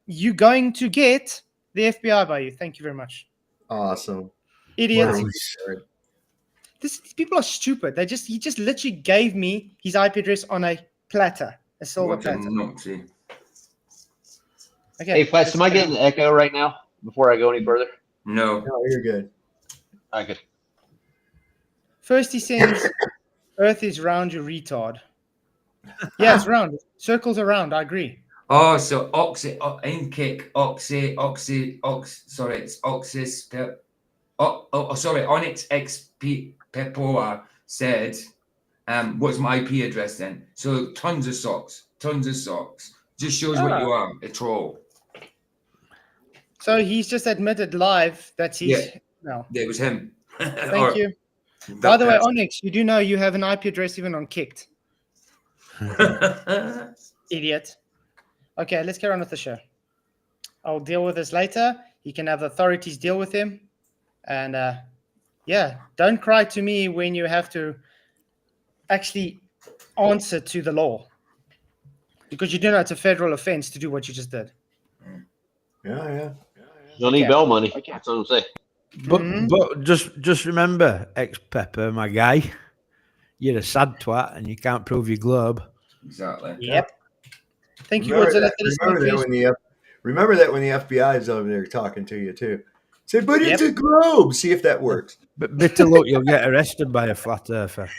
you're going to get the FBI by you. Thank you very much. Awesome. Idiots. Wow. These people are stupid. He just literally gave me his IP address on a platter, a silver platter. Okay. Hey, Flats, am I getting the echo right now before I go any further? No. No, you're good. All right, good. First he sends, Earth is round, you retard. Yeah, it's round. Circles are round. I agree. Oh, so sorry, it's Oxys. Sorry, Onyx XP Pepoa said, what's my IP address then? So tons of socks. Just shows what you are, a troll. So he's just admitted live that he's no. It was him. Thank you. By the way, Onyx, you do know you have an IP address even on Kicked. Idiot. Okay, let's carry on with the show. I'll deal with this later. You can have the authorities deal with him. And don't cry to me when you have to actually answer to the law. Because you do know it's a federal offense to do what you just did. Yeah. Don't need bail money. That's what I'm saying. But just remember, ex-Pepper, my guy, you're a sad twat and you can't prove your globe. Exactly. Yep. Thank you, Remember Godzilla. remember that when the FBI is over there talking to you too. Say, but it's a globe. See if that works. But bitter luck, you'll get arrested by a flat earther.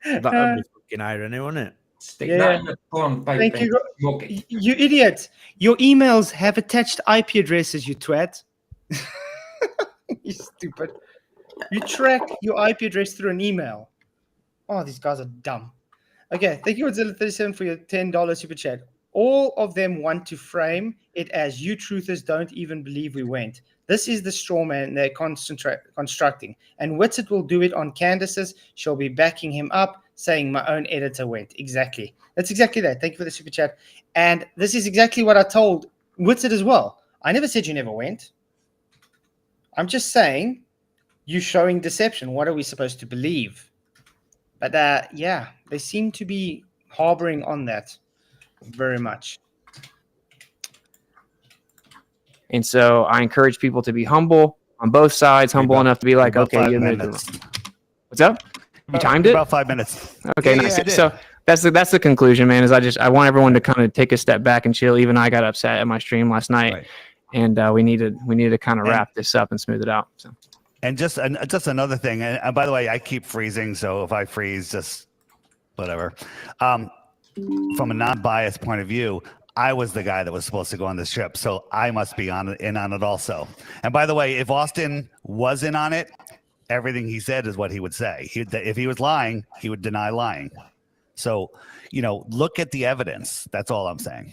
That would be fucking irony, wouldn't it? Stick that in the porn pipe. Thank you. You idiot. Your emails have attached IP addresses, you twat. You stupid. You track your IP address through an email. Oh, these guys are dumb. Okay, thank you, Godzilla37, for your $10 super chat. All of them want to frame it as you truthers don't even believe we went. This is the straw man they're constructing. And Witsit will do it on Candace's. She'll be backing him up, saying my own editor went. Exactly. That's exactly that. Thank you for the super chat. And this is exactly what I told Witsit as well. I never said you never went. I'm just saying you're showing deception. What are we supposed to believe? But they seem to be harboring on that very much. And so I encourage people to be humble on both sides, humble enough to be like, okay, you admitted it. What's up? You timed it? About 5 minutes. Okay, nice. So that's the conclusion, man. Is I want everyone to kind of take a step back and chill. Even I got upset at my stream last night, and we needed to kind of wrap this up and smooth it out. So. And just another thing. And by the way, I keep freezing, so if I freeze, just whatever. From a non-biased point of view, I was the guy that was supposed to go on this trip, so I must be in on it also. And by the way, if Austin was in on it, everything he said is what he would say. If he was lying, he would deny lying. So, look at the evidence. That's all I'm saying.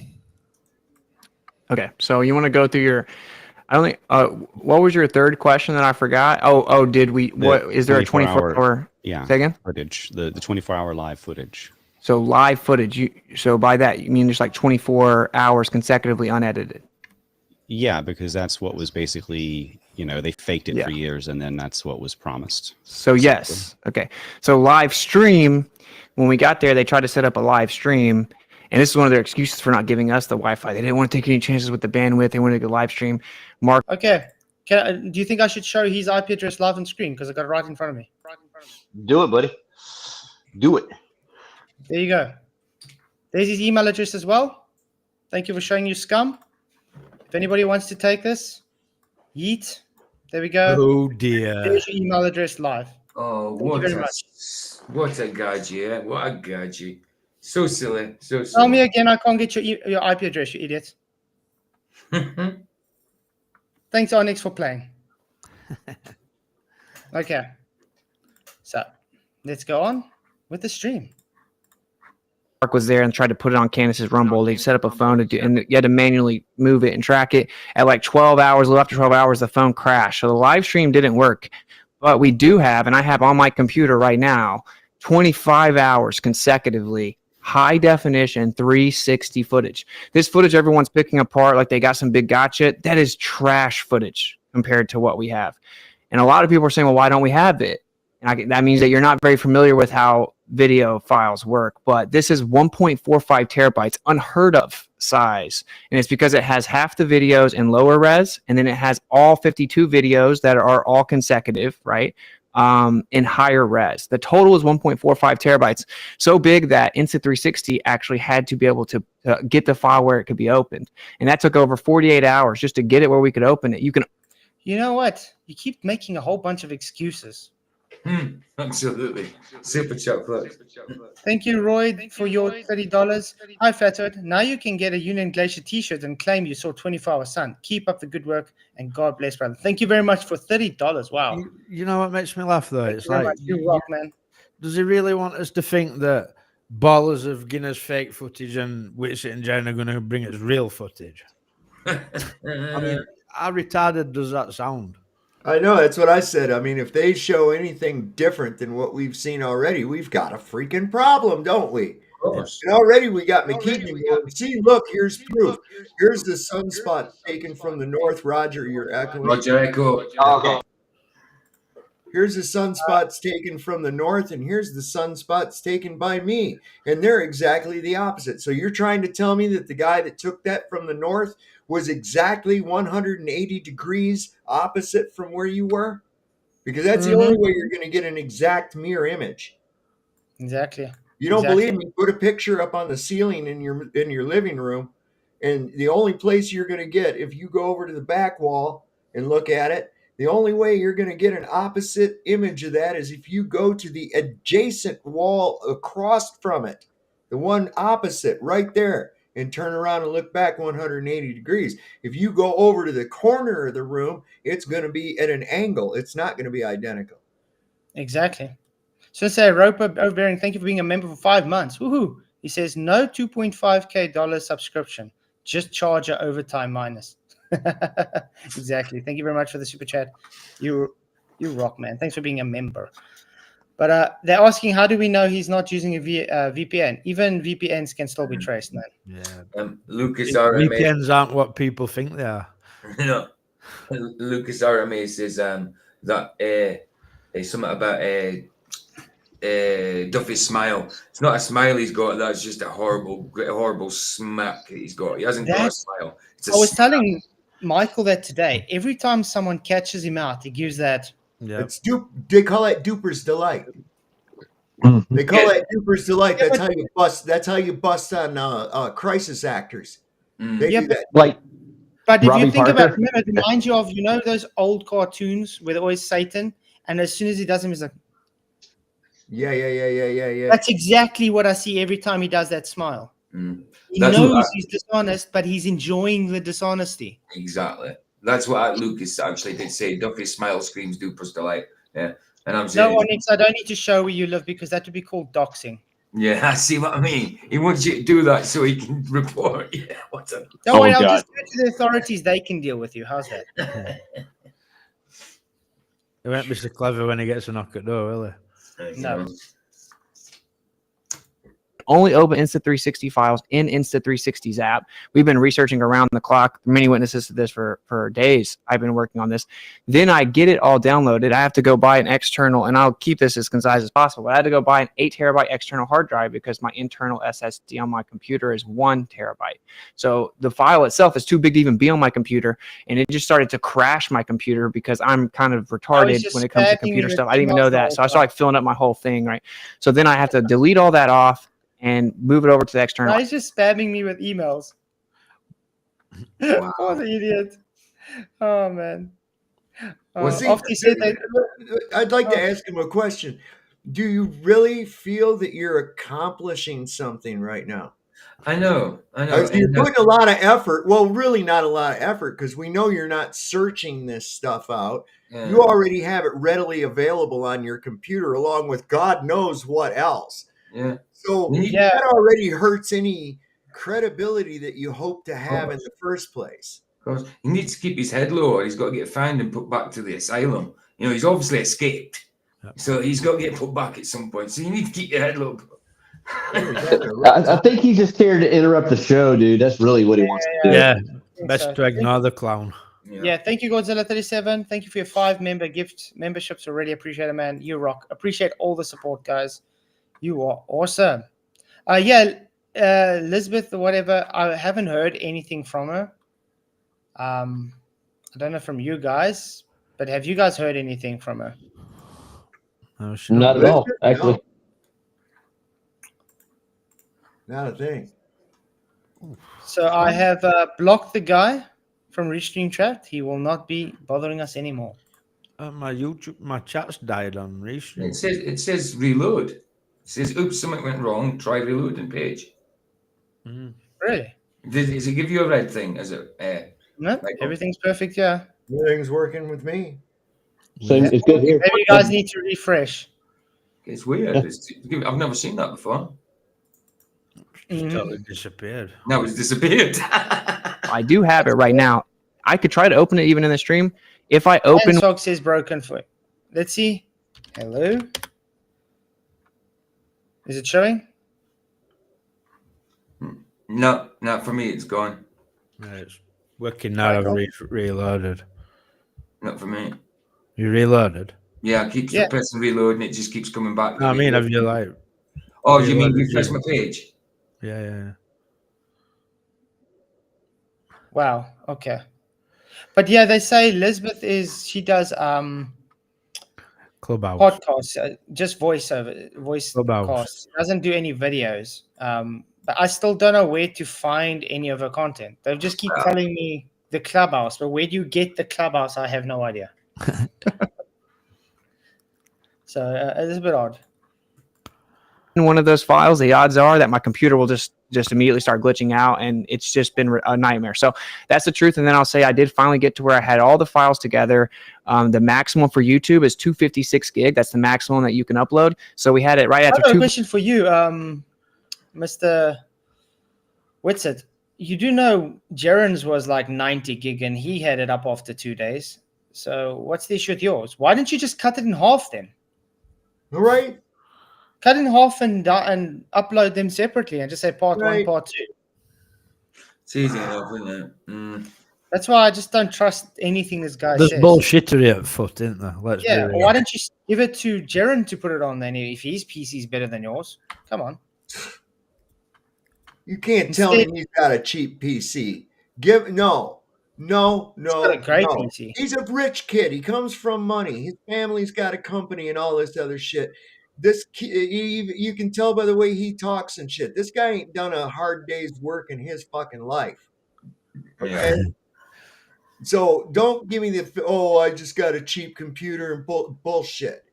Okay, so you want to go through your. What was your third question that I forgot? Did we? What is there a 24-hour? Yeah. Say again? Footage. The 24-hour live footage. So live footage. So by that you mean just like 24 hours consecutively unedited? Yeah, because that's what was basically, they faked it for years, and then that's what was promised. So yes, okay. So live stream. When we got there, they tried to set up a live stream, and this is one of their excuses for not giving us the Wi-Fi. They didn't want to take any chances with the bandwidth. They wanted to go live stream. Okay. Do you think I should show his IP address live on screen because I got it right in front of me? Do it, buddy. Do it. There you go. There's his email address as well. Thank you for showing your scum. If anybody wants to take this, yeet. There we go. Oh dear. There's your email address live. Oh, Thank you very much. What a gadget! What a gadget! So silly. So silly. Tell me again. I can't get your IP address, you idiot. Thanks, Onyx, for playing. Okay. So let's go on with the stream. Mark was there and tried to put it on Candace's Rumble. They set up a phone to do, and you had to manually move it and track it. At like 12 hours, a little after 12 hours, the phone crashed. So the live stream didn't work. But we do have, and I have on my computer right now, 25 hours consecutively, high definition 360 footage. This footage everyone's picking apart like they got some big gotcha. That is trash footage compared to what we have. And a lot of people are saying, well, why don't we have it? And that means that you're not very familiar with how video files work. But this is 1.45 terabytes, unheard of size. And it's because it has half the videos in lower res, and then it has all 52 videos that are all consecutive, right? In higher res. The total is 1.45 terabytes, so big that Insta360 actually had to be able to get the file where it could be opened. And that took over 48 hours just to get it where we could open it. You know what? You keep making a whole bunch of excuses. Absolutely. Super chat plus. Thank you, Roy, for your $30. Hi, Flatzoid. Now you can get a Union Glacier t-shirt and claim you saw 24-hour sun. Keep up the good work and God bless, brother. Thank you very much for $30. Wow. You know what makes me laugh, though? It's like, you rock, man. Does he really want us to think that ballers of Guinness fake footage and Witsit and Jen are going to bring us real footage? I mean, how retarded does that sound? I know, that's what I said. I mean, if they show anything different than what we've seen already, we've got a freaking problem, don't we? And already we got McKean going, see, look, here's proof. Here's the sunspot taken from the north. Roger, you're echoing. Roger, echo. Here's the sunspots taken from the north, and here's the sunspots taken by me. And they're exactly the opposite. So you're trying to tell me that the guy that took that from the north was exactly 180 degrees opposite from where you were? Because that's the only way you're going to get an exact mirror image. Exactly. You don't believe me? Put a picture up on the ceiling in your living room, and the only place you're going to get, if you go over to the back wall and look at it, the only way you're going to get an opposite image of that is if you go to the adjacent wall across from it, the one opposite right there, and turn around and look back 180 degrees. If you go over to the corner of the room, it's going to be at an angle. It's not going to be identical. Exactly. So say Roper Overbearing, thank you for being a member for 5 months. Woohoo! He says no $2.5K subscription, just charge your overtime minus. Exactly. Thank you very much for the super chat. You rock, man. Thanks for being a member. But they're asking, how do we know he's not using a VPN? Even VPNs can still be traced, man. Yeah. Lucas RMA. VPNs aren't what people think they are. No. Lucas RMA says that something about Duffy's smile. It's not a smile he's got. That's just a horrible smack that he's got. He hasn't got a smile. I was telling Michael that today. Every time someone catches him out, he gives that. Yeah. It's they call it Duper's Delight. They call it Duper's Delight. That's how you bust. That's how you bust on crisis actors. They do that. Like, but if Robbie you think Parker? about it, it reminds you of those old cartoons where they're always Satan, and as soon as he does him, he's like, Yeah. That's exactly what I see every time he does that smile. He That's knows he's dishonest, but he's enjoying the dishonesty. Exactly. That's what Lucas actually did say. Duffy's smile screams Duper's delight. Yeah. And I'm No, saying, Onyx, I don't need to show where you live because that would be called doxing. yeah, I see what I mean. He wants you to do that so he can report. Yeah, what's up? Don't worry, I'll just go to the authorities. They can deal with you. How's that? He won't be so clever when he gets a knock at the door, will he? No. Only open Insta360 files in Insta360's app. We've been researching around the clock. Many witnesses to this for days. I've been working on this. Then I get it all downloaded. I have to go buy an external, and I'll keep this as concise as possible. I had to go buy an 8 terabyte external hard drive because my internal SSD on my computer is 1 terabyte. So the file itself is too big to even be on my computer, and it just started to crash my computer because I'm kind of retarded when it comes to computer stuff. I didn't even know that. So I started filling up my whole thing, right? So then I have to delete all that off and move it over to the external. No, he's just spamming me with emails. Wow. Oh, the idiot. Oh, man. Well, see, I'd like to ask him a question. Do you really feel that you're accomplishing something right now? I know. You're putting a lot of effort. Well, really not a lot of effort because we know you're not searching this stuff out. Yeah. You already have it readily available on your computer along with God knows what else. Yeah. So that already hurts any credibility that you hope to have in the first place. Of course. He needs to keep his head low or he's got to get found and put back to the asylum. You know, he's obviously escaped. So he's got to get put back at some point. So you need to keep your head low. I think he's just scared to interrupt the show, dude. That's really what he wants to do. Yeah, best to ignore the clown. Yeah, thank you, Godzilla37. Thank you for your 5-member gift memberships. I really appreciate it, man. You rock. Appreciate all the support, guys. You are awesome. Elizabeth or whatever, I haven't heard anything from her. I don't know from you guys, but have you guys heard anything from her? No, not at all, actually. Not a thing. So I have blocked the guy from Restream chat. He will not be bothering us anymore. My chat's died on Restream. It says reload. It says, oops, something went wrong. Try reloading page. Really? Does it give you a red thing? Is it? No, everything's perfect. Yeah. Everything's working with me. So it's good here. Maybe you guys need to refresh. It's weird. I've never seen that before. Totally disappeared. No, it's disappeared. I do have it right now. I could try to open it even in the stream. If I open, Fox says broken foot. Let's see. Hello. Is it showing? No, not for me. It's gone. No, it's working now. I've reloaded. Not for me. You reloaded? Yeah, I keep pressing reload and it just keeps coming back. I mean, have you like? Oh, you mean refresh my page? Yeah. Wow. Okay. But yeah, they say Elizabeth she does Clubhouse podcasts, just voice Clubhouse. casts. Doesn't do any videos. But I still don't know where to find any of her content. They just keep telling me the Clubhouse, but where do you get the Clubhouse? I have no idea. So it's a bit odd. in one of those files, the odds are that my computer will just immediately start glitching out, and it's just been a nightmare. So that's the truth. And then I'll say I did finally get to where I had all the files together. The maximum for YouTube is 256 gig. That's the maximum that you can upload. So we had it right after. I've got a question for you, Mr. Witsit. You do know Jaren's was like 90 gig, and he had it up after 2 days. So what's the issue with yours? Why didn't you just cut it in half then? All right. Cut in half and upload them separately and just say part one, part two. It's easy enough, isn't it? That's why I just don't trust anything this guy There's says. bullshittery at foot, isn't there? Yeah, why don't you give it to Jaren to put it on then if his PC is better than yours? Come on. You can't tell him he's got a cheap PC. No. He's got a great PC. He's a rich kid. He comes from money. His family's got a company and all this other shit. This you can tell by the way he talks and shit. This guy ain't done a hard day's work in his fucking life. Okay. Yeah. So don't give me the I just got a cheap computer and bullshit.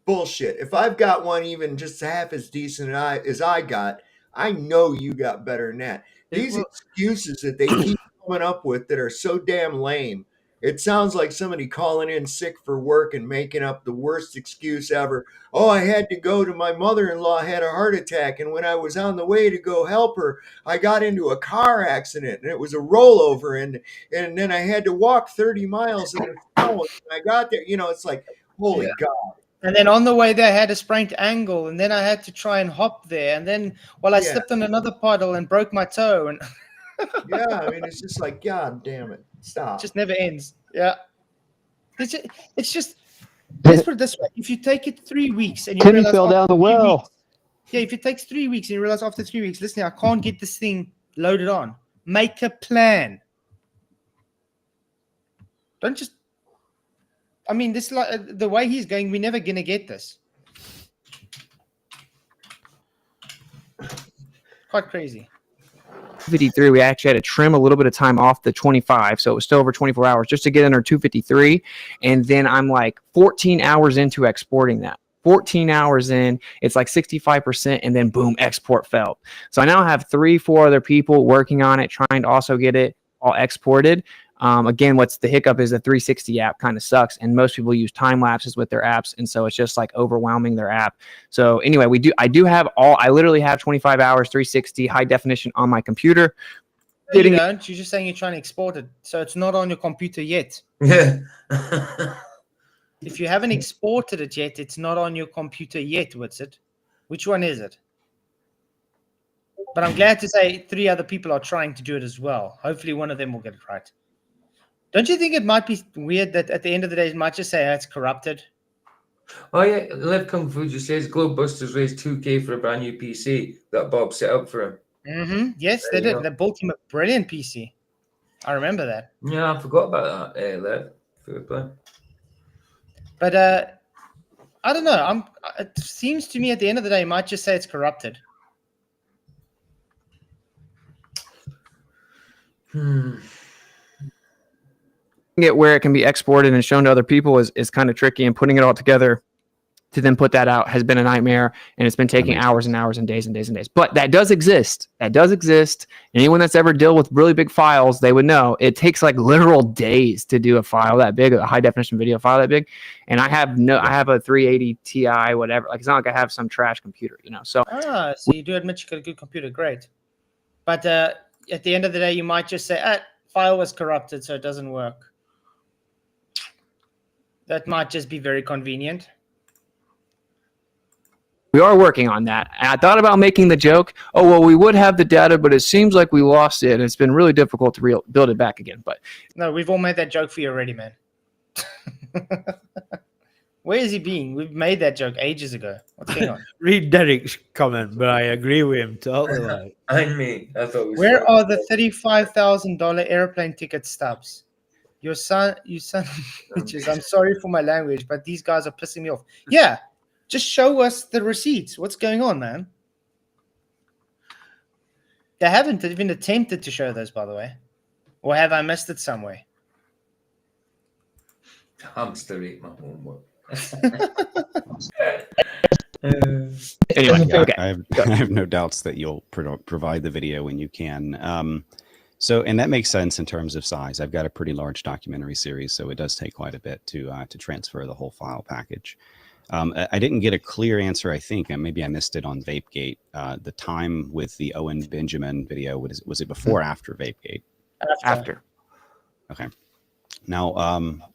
bullshit. If I've got one even just half as decent as I got, I know you got better than that. These excuses that they keep coming up with that are so damn lame. It sounds like somebody calling in sick for work and making up the worst excuse ever. Oh, I had to go to my mother-in-law had a heart attack, and when I was on the way to go help her, I got into a car accident, and it was a rollover, and then I had to walk 30 miles in the snow, and I got there. It's like, holy God. And then on the way there, I had a sprained ankle, and then I had to try and hop there, and then I slipped on another puddle and broke my toe, and yeah, I mean, it's just like, God damn it, stop. It just never ends. Yeah, it's just. Let's put it this way: if you take it 3 weeks and you Timmy realize fell down the well. If it takes 3 weeks and you realize after 3 weeks, listen, I can't get this thing loaded on. Make a plan. Don't just. I mean, this the way he's going, we're never gonna get this. Quite crazy. 253, we actually had to trim a little bit of time off the 25, so it was still over 24 hours just to get under 253. And then I'm like 14 hours into exporting that. 14 hours in, it's like 65%, and then boom, export failed. So I now have 3-4 other people working on it, trying to also get it all exported. Again, what's the hiccup is the 360 app kind of sucks, and most people use time lapses with their apps, and so it's just like overwhelming their app. So anyway, I literally have 25 hours 360 high definition on my computer. No, you don't. You're just saying you're trying to export it, so it's not on your computer yet. Yeah. If you haven't exported it yet, it's not on your computer yet. Witsit. Which one is it? But I'm glad to say 3 other people are trying to do it as well. Hopefully one of them will get it right. Don't you think it might be weird that at the end of the day, it might just say it's corrupted? Oh, yeah. Liv Kung Fu just says Globebusters raised $2,000 for a brand new PC that Bob set up for him. Mm-hmm. Yes, they did. They built him a brilliant PC. I remember that. Yeah, I forgot about that, Liv. Fair play. But I don't know. It seems to me at the end of the day, it might just say it's corrupted. It where it can be exported and shown to other people is kind of tricky, and putting it all together to then put that out has been a nightmare, and it's been taking hours and hours and days and days and days. But that does exist. Anyone that's ever dealt with really big files, they would know it takes like literal days to do a file that big, a high definition video file that big. And I have a 380 Ti, whatever. Like, it's not like I have some trash computer, So so you do admit you got a good computer, great. But at the end of the day, you might just say, file was corrupted, so it doesn't work. That might just be very convenient. we are working on that. And I thought about making the joke, oh, well, we would have the data, but it seems like we lost it. It's been really difficult to build it back again. But no, we've all made that joke for you already, man. Where is he being? We've made that joke ages ago. What's going on? Read Derek's comment, but I agree with him totally. And me. I thought it was Where are the $35,000 airplane ticket stubs? You son of bitches. I'm sorry for my language, but these guys are pissing me off. Yeah, just show us the receipts. What's going on, man? They haven't even attempted to show those, by the way. Or have I missed it somewhere? Hamster ate my homework. Anyway, yeah, okay. I have no doubts that you'll provide the video when you can. And that makes sense in terms of size. I've got a pretty large documentary series, so it does take quite a bit to transfer the whole file package. I didn't get a clear answer, I think, and maybe I missed it on VapeGate. The time with the Owen Benjamin video, was it before or after VapeGate? After. Okay. Now,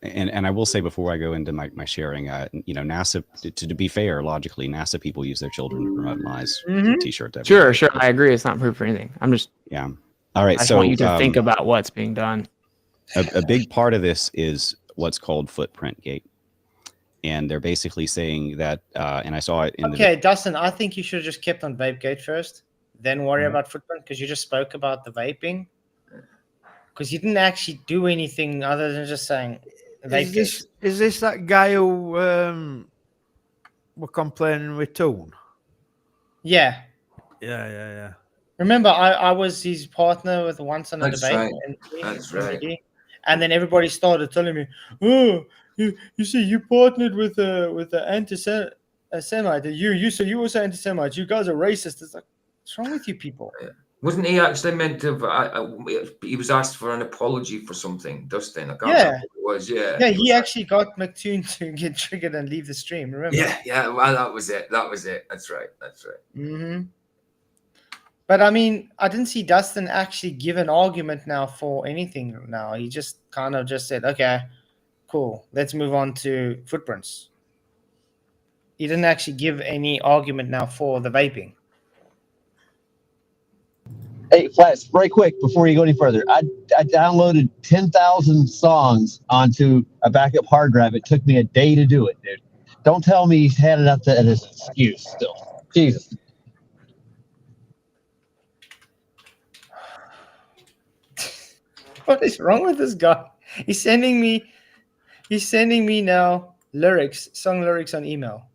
and I will say before I go into my sharing, NASA, to be fair, logically, NASA people use their children to promote lies. Mm-hmm. T-shirt. Sure. I agree. It's not proof for anything. I'm just. Yeah. All right. I just want you to think about what's being done. A big part of this is what's called footprint gate. And they're basically saying that, and I saw it in Dustin, I think you should have just kept on VapeGate first, then worry about footprint, because you just spoke about the vaping. Because you didn't actually do anything other than just saying Is this that guy who were complaining with Toon? Yeah. Yeah. Remember, I was his partner with once on a debate. Right. That's right. And then everybody started telling me, "Oh, you see, you partnered with the a Semite. You also anti-Semite. You guys are racist. It's like, what's wrong with you people? Wasn't he actually meant to? He was asked for an apology for something, Dustin. I can't Yeah. remember what it was. Yeah. Yeah, he actually got McToon to get triggered and leave the stream. Remember? Yeah. Well, that was it. That's right. Mm-hmm. But I mean, I didn't see Dustin actually give an argument now for anything. Now he just kind of just said, "Okay, cool, let's move on to footprints." He didn't actually give any argument now for the vaping. Hey, Flats, right quick before you go any further, I downloaded 10,000 songs onto a backup hard drive. It took me a day to do it, dude. Don't tell me he's had it up to an excuse still. Jesus. What is wrong with this guy? He's sending me now song lyrics on email.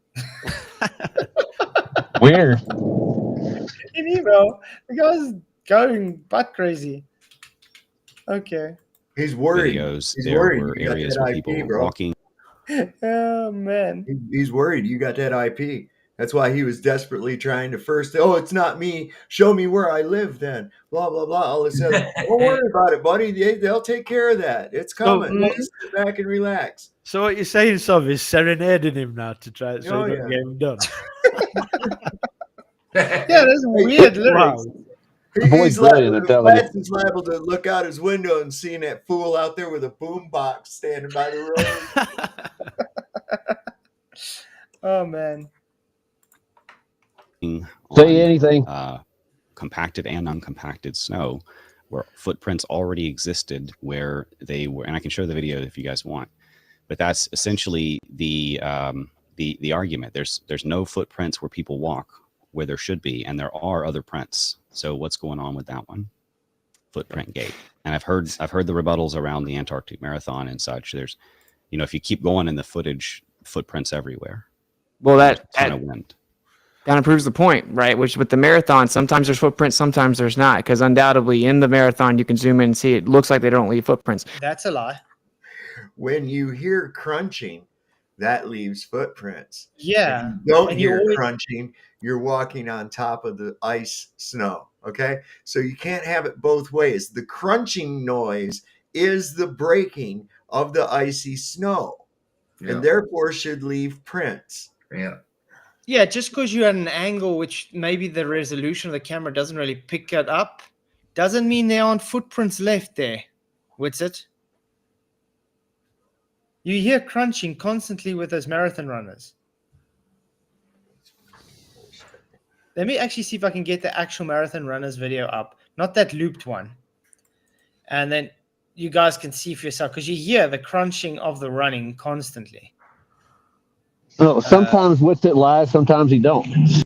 Weird. In email, the guy's going butt crazy. Okay. He's worried. Videos. He's There worried. were You got areas that where IP, people were bro. walking. Oh man. He's worried. You got that IP. That's why he was desperately trying to first. Oh, it's not me. Show me where I live. Then blah blah blah. All this other. Don't worry about it, buddy. They'll take care of that. It's coming. Just sit back and relax. So what you're saying, Sov, is serenading him now to try to Oh, get him done. Yeah, that's weird lyrics. He's Flats is liable to look out his window and seeing that fool out there with a boombox standing by the road. Oh man. Say anything. Compacted and uncompacted snow, where footprints already existed, where they were, and I can show the video if you guys want. But that's essentially the argument. There's no footprints where people walk where there should be, and there are other prints. So what's going on with that one? Footprint gate. And I've heard the rebuttals around the Antarctic Marathon and such. There's, if you keep going in the footage, footprints everywhere. Well, that kind of wind. Kind of proves the point, right? Which with the marathon, sometimes there's footprints, sometimes there's not. Because undoubtedly in the marathon, you can zoom in and see it looks like they don't leave footprints. That's a lie. When you hear crunching, that leaves footprints. Yeah. If you don't hear crunching, you're walking on top of the ice snow. Okay. So you can't have it both ways. The crunching noise is the breaking of the icy snow and therefore should leave prints. Yeah. Yeah, just because you're at an angle which maybe the resolution of the camera doesn't really pick it up, doesn't mean there aren't footprints left there. Witsit. You hear crunching constantly with those marathon runners. Let me actually see if I can get the actual marathon runners video up, not that looped one. And then you guys can see for yourself, because you hear the crunching of the running constantly. No, sometimes Witsit lies, sometimes he don't.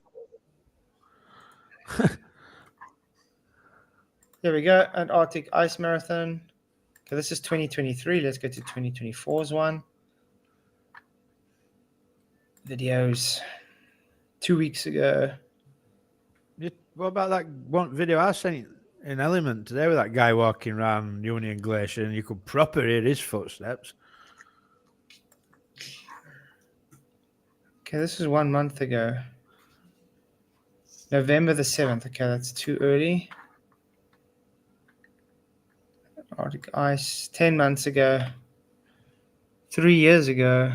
There we go. Antarctic Ice Marathon. Okay, this is 2023. Let's go to 2024's one. Videos 2 weeks ago. What about that one video I sent in Element today with that guy walking around Union Glacier and you could proper hear his footsteps? Okay, this is 1 month ago. November the 7th. Okay, that's too early. Arctic Ice, 10 months ago. 3 years ago.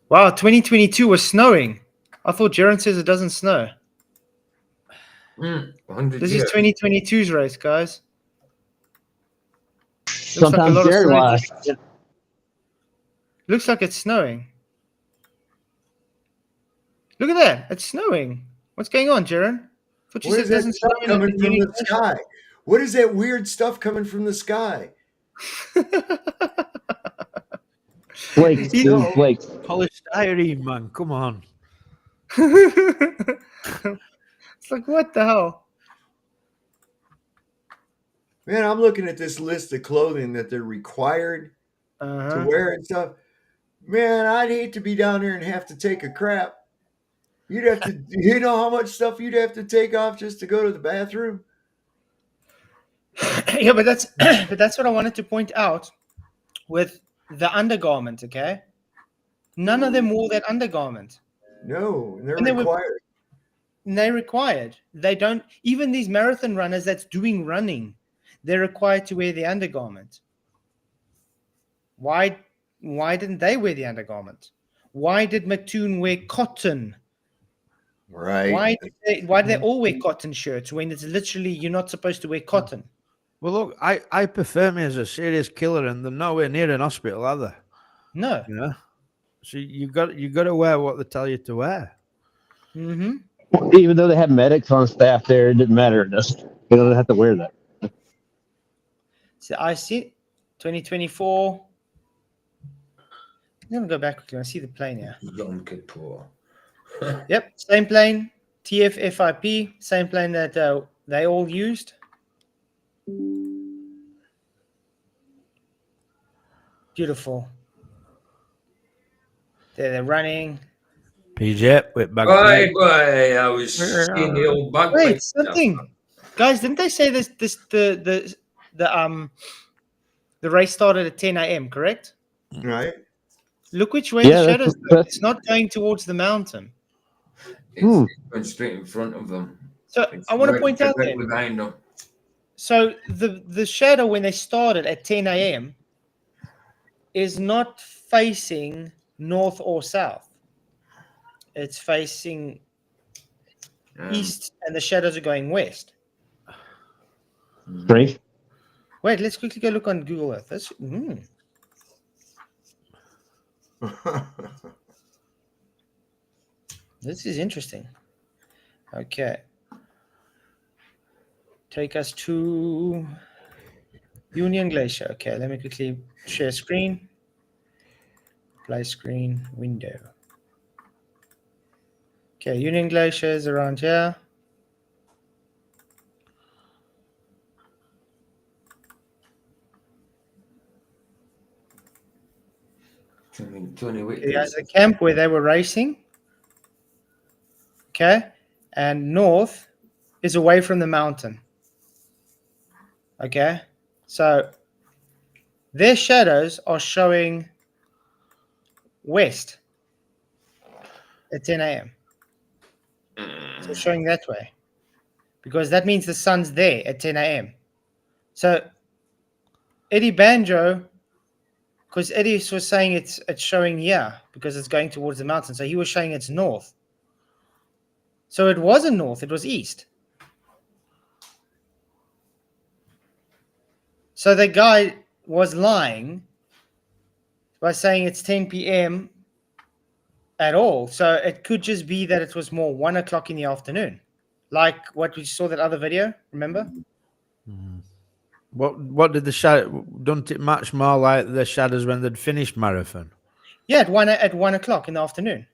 Wow, 2022 was snowing. I thought Jaron says it doesn't snow. This is 2022's race, guys. Sometimes Jaron lies. Looks like it's snowing. Look at that. It's snowing. What's going on, Jaron? What is that stuff coming from the sky? What is that weird stuff coming from the sky? Flakes, dude, flakes. Polystyrene, man. Come on. It's like, what the hell? Man, I'm looking at this list of clothing that they're required to wear and stuff. Man, I'd hate to be down there and have to take a crap. You'd have to, you know how much stuff you'd have to take off just to go to the bathroom? Yeah, but that's what I wanted to point out with the undergarment, okay? None of them wore that undergarment. No, they're And they required. They're required. They don't, even these marathon runners that's doing running, they're required to wear the undergarment. Why didn't they wear the undergarment? Why did Mattoon wear cotton? Right. Why do they all wear cotton shirts when it's literally you're not supposed to wear cotton? Well, look, I prefer me as a serious killer, and they're nowhere near an hospital, are they? No. You know? So you got to wear what they tell you to wear. Mm-hmm. Even though they have medics on staff there, it didn't matter. They don't have to wear that. So I see 2024. I'm gonna go back quickly. I see the plane here. Yom Kippur. Yep, same plane, TF-FIP, same plane that they all used. Beautiful. They're running. PJ with back. Boy, I was seeing the old bug. Wait, something, guys. Didn't they say the race started at 10 a.m. Correct? Right. Look which way the shadows go. It's not going towards the mountain. It's going straight in front of them. So I want to point out there. Behind them. So the shadow when they started at 10 a.m. is not facing north or south. It's facing east, and the shadows are going west. Great. Wait, let's quickly go look on Google Earth. This is interesting. Okay. Take us to Union Glacier. Okay, let me quickly share screen. Play screen window. Okay, Union Glacier is around here. Here's the camp where they were racing. Okay, and north is away from the mountain. Okay, so their shadows are showing west at 10 a.m. So showing that way, because that means the sun's there at 10 a.m. So Eddie Banjo, because Eddie was saying it's showing here because it's going towards the mountain. So he was showing it's north. So it wasn't north, it was east. So the guy was lying by saying it's 10 p.m. at all. So it could just be that it was more 1 o'clock in the afternoon. Like what we saw that other video, remember? What did the shadow? Don't it match more like the shadows when they'd finished marathon? Yeah, at 1 o'clock in the afternoon.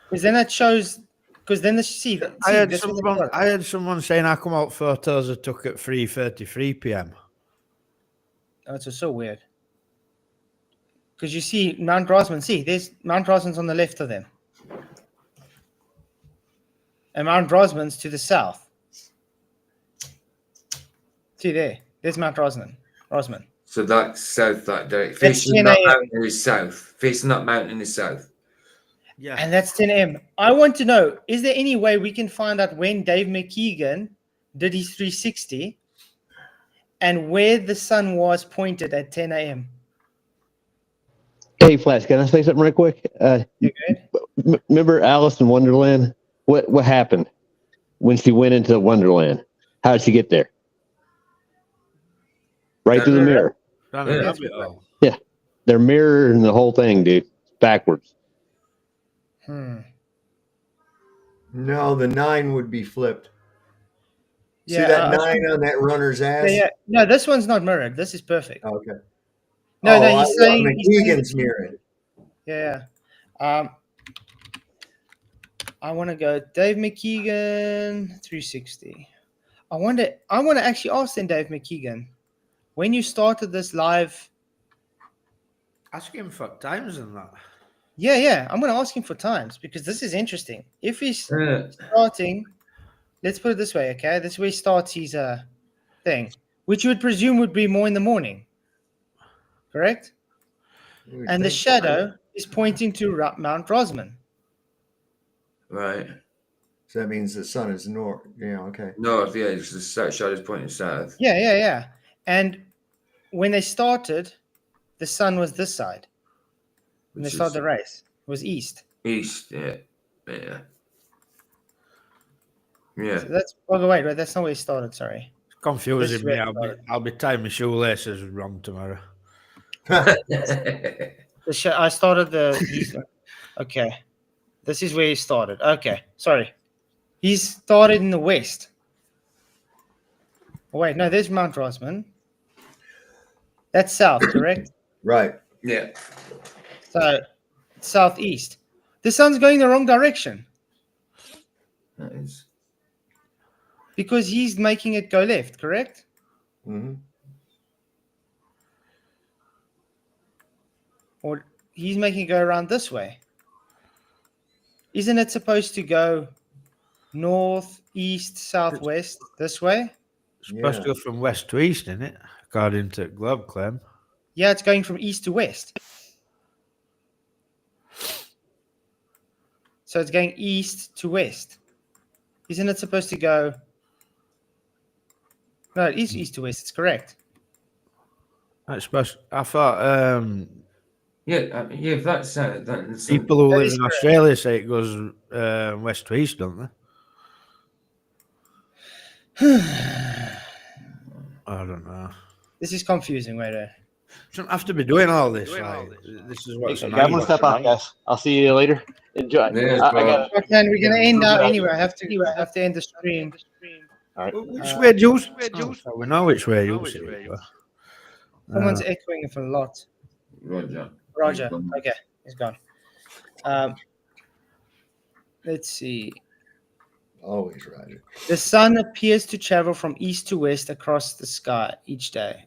Because then it shows. Because then I had someone saying I come out photos I took at 3:33 p.m. Oh, it's so weird. Because you see Mount Rosman. See, there's Mount Rosman's on the left of them. And Mount Rosman's to the south. See there. There's Mount Rosman. So that's south that direction. Facing that mountain is south. Facing that mountain is south. Yeah. And that's 10 a.m. I want to know, is there any way we can find out when Dave McKeegan did his 360 and where the sun was pointed at 10 a.m.? Hey, Flash, can I say something real quick? Remember Alice in Wonderland? What happened when she went into Wonderland? How did she get there? Right through the mirror. Yeah. They're mirroring the whole thing, dude. Backwards. No, the 9 would be flipped. Yeah, see that 9 on that runner's ass? Yeah. No, this one's not mirrored. This is perfect. Okay. No, he's saying McKeegan's mirrored. Yeah. I want to go Dave McKeegan 360. I want to actually ask then Dave McKeegan, when you started this live. Ask him for times and that. Yeah. I'm going to ask him for times because this is interesting. If he's starting, let's put it this way, okay? This way he starts his thing, which you would presume would be more in the morning. Correct? And the shadow is pointing to Mount Rosman. Right. So that means the sun is north. Yeah, okay. North, yeah, it's the shadow's pointing south. Yeah. And when they started, the sun was this side. When they started the race, it was east. East, yeah. So that's wait, that's not where it started. Sorry. Confusing me. I'll be tying my shoelaces wrong tomorrow. I started these. Okay, this is where he started. Okay, sorry. He started in the west. Oh, wait, no, there's Mount Rosman. That's south, correct? Right. Yeah. So southeast. The sun's going the wrong direction. That is. Because he's making it go left, correct? Mm-hmm. Or he's making it go around this way. Isn't it supposed to go north, east, southwest, this way? It's supposed to go from west to east, isn't it? According to Globe Claim. Yeah, it's going from east to west. So it's going east to west. Isn't it supposed to go... No, it is east to west. It's correct. That's supposed... I thought... if that's... that's people who live in Australia say it goes west to east, don't they? I don't know. This is confusing, wait a... Shouldn't have to be doing all this. This is what's I'm gonna step out, guys. I'll see you later. Enjoy. We're gonna end now anyway. I have to end the stream. All right. Which way, Juice? We know which way, Juice. Someone's echoing it a lot. Roger. Okay, he's gone. Let's see. Always Roger. The sun appears to travel from east to west across the sky each day.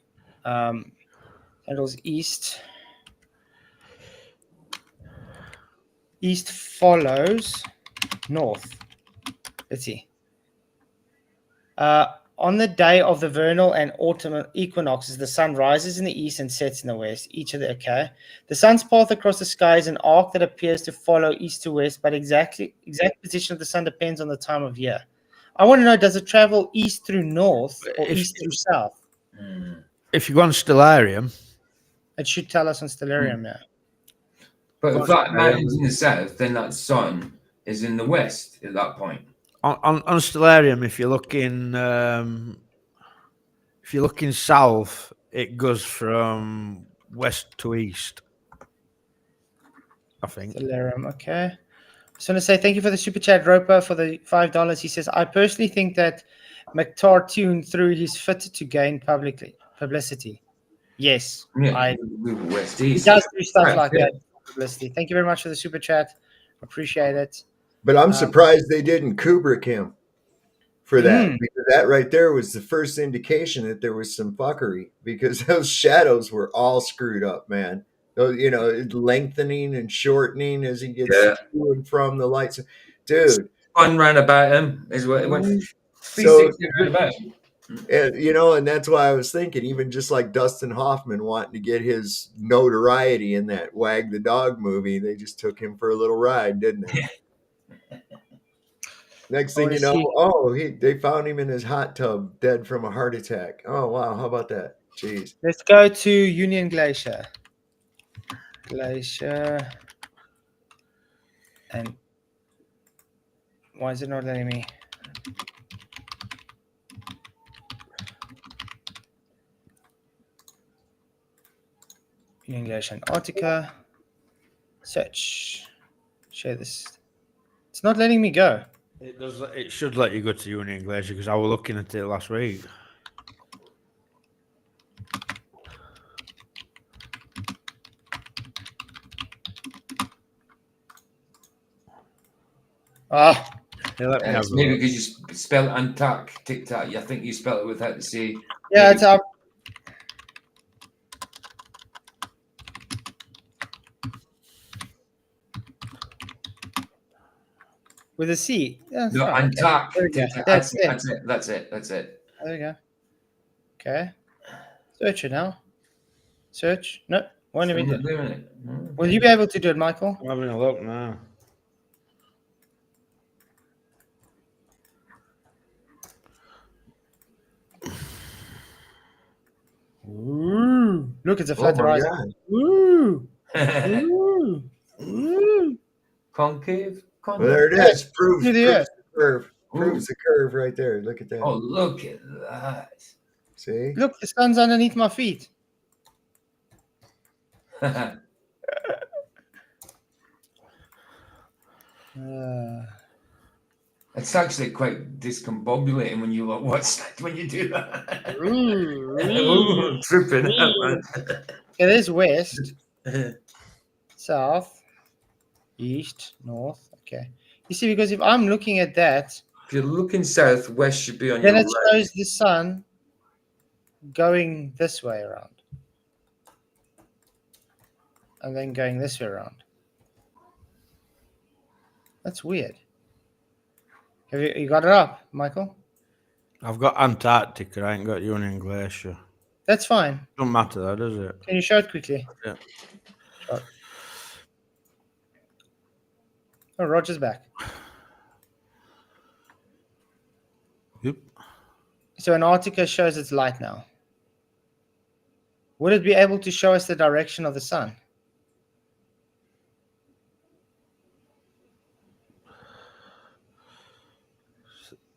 Handles east. East follows north. Let's see. On the day of the vernal and autumnal equinoxes, the sun rises in the east and sets in the west. The sun's path across the sky is an arc that appears to follow east to west, but exact position of the sun depends on the time of year. I want to know, does it travel east through north or east through south? If you go on Stellarium, it should tell us on Stellarium now. But if that mountain's in the south, then that sun is in the west at that point. On Stellarium, if you're looking south, it goes from west to east. I think. Stellarium, okay. I just want to say thank you for the super chat, Roper, for the $5. He says, I personally think that McTartune threw his fit to gain publicity. Yes, yeah, he does do stuff like that. Publicity. Thank you very much for the super chat. Appreciate it. But I'm surprised they didn't Kubrick him for that. Because that right there was the first indication that there was some fuckery, because those shadows were all screwed up, man. Lengthening and shortening as he gets to and from the lights. Dude. Fun round about him is what it went. So, and that's why I was thinking, even just like Dustin Hoffman wanting to get his notoriety in that Wag the Dog movie, they just took him for a little ride, didn't they? Next thing you know, they found him in his hot tub, dead from a heart attack. Oh, wow. How about that? Jeez. Let's go to Union Glacier. And why is it not letting me? Union Glacier, Antarctica. Search. Share this. It's not letting me go. It does. It should let you go to Union Glacier, because I was looking at it last week. Maybe because you spell Antarctic. I think you spell it without the C. Yeah, it's up. With a C. Yeah, no, Antarctic. That's it. There you go. Okay. Search it now. Search. No. When are we Still doing not doing it. No. Will you be able to do it, Michael? I'm having a look now. Ooh. Look, it's a flat Oh my horizon. God. Ooh. Ooh. Ooh. Concave? Well, there it Yes, is. Proves through the the earth. curve. Ooh. Proves the curve right there. Look at that. Oh, look at that. See? Look, the sun's underneath my feet. It's actually quite discombobulating when you watch that, when you do that. Ooh, tripping out, man. It is west, south, east, north. Okay. You see, because if I'm looking at that, If you're looking south, west should be on then your it right. shows the sun going this way around. And then going this way around. That's weird. Have you got it up, Michael? I've got Antarctic. I ain't got Union Glacier. That's fine. Don't matter, though, does it? Can you show it quickly? Yeah. Sure. Oh, Roger's back. Yep. So Antarctica shows its light now. Would it be able to show us the direction of the sun?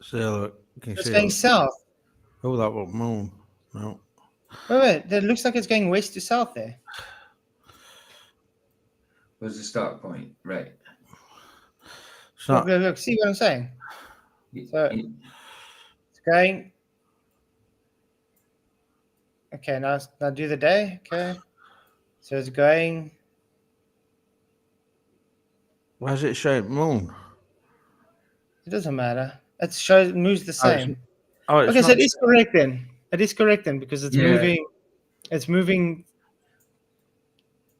See, look. Can you It's see going it? south. Oh, that won't move. No. Wait. That looks like it's going west to south there. Where's the start point? Right. Look. See what I'm saying? So it's going. Okay, now do the day. Okay. So it's going. Why is it showing moon? It doesn't matter. It moves the same. It's Okay, so not. it is correct then. It is correct then because it's Yeah. moving. It's moving.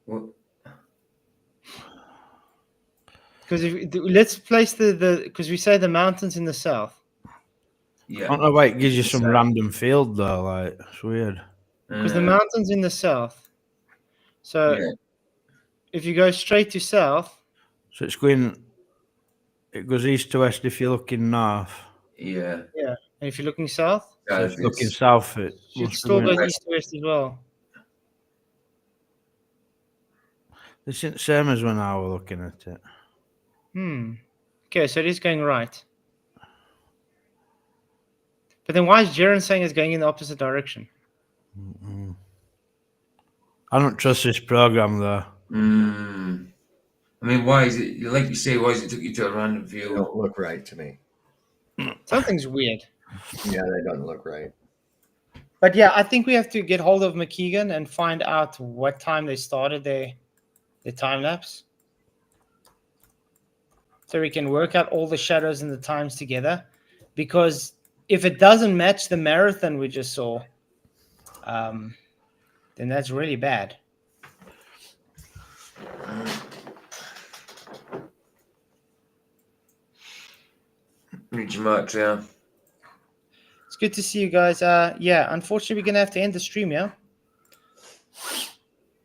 What? Because let's place the because we say the mountains in the south. Yeah. I don't know why it gives you some random field though. Like it's weird. Because the mountains in the south. So Yeah. if you go straight to south. So it's going. It goes east to west if you're looking north. Yeah. Yeah. And if you're looking south. So if you're looking south, it should still go east to west as well. It's the same as when I was looking at it. Okay, so it is going right. But then why is Jaren saying it's going in the opposite direction? I don't trust this program though. I mean, why is it, like you say, why is it took you to a random view? They don't look right to me. Something's weird. Yeah, they don't look right. But yeah, I think we have to get hold of McKeegan and find out what time they started their time lapse. So we can work out all the shadows and the times together. Because if it doesn't match the marathon we just saw, then that's really bad. Yeah. It's good to see you guys. Yeah, unfortunately, we're going to have to end the stream, yeah?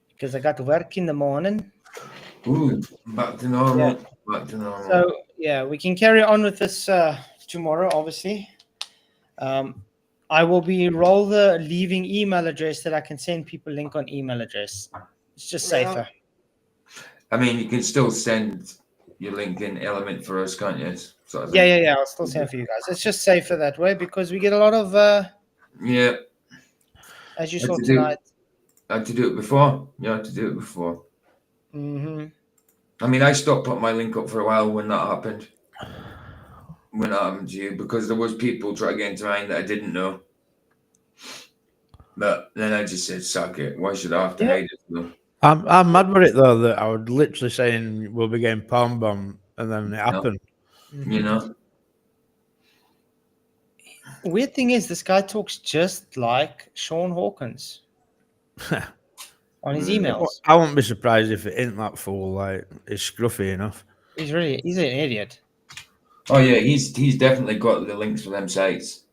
Because I got to work in the morning. Ooh, back to normal. Yeah. Back to normal. So, yeah, we can carry on with this tomorrow, obviously. I will be leaving email address that I can send people link on email address. It's just safer. I mean, you can still send your LinkedIn element for us, can't you? Sort of Yeah. I'll still send for you guys. It's just safer that way because we get a lot of, yeah. as you saw tonight. I had to do it before. You had to do it before. Mm-hmm. I mean, I stopped putting my link up for a while when that happened. When that happened to you, because there was people trying to get into mine that I didn't know. But then I just said, "Suck it. Why should I have to hate it?" So, I'm mad with it though that I would literally saying we'll be getting palm bomb and then it happened. You know. Weird thing is, this guy talks just like Sean Hawkins on his emails. I won't be surprised if it ain't that fool. Like it's scruffy enough. He's an idiot. Oh yeah, he's definitely got the links for them sites.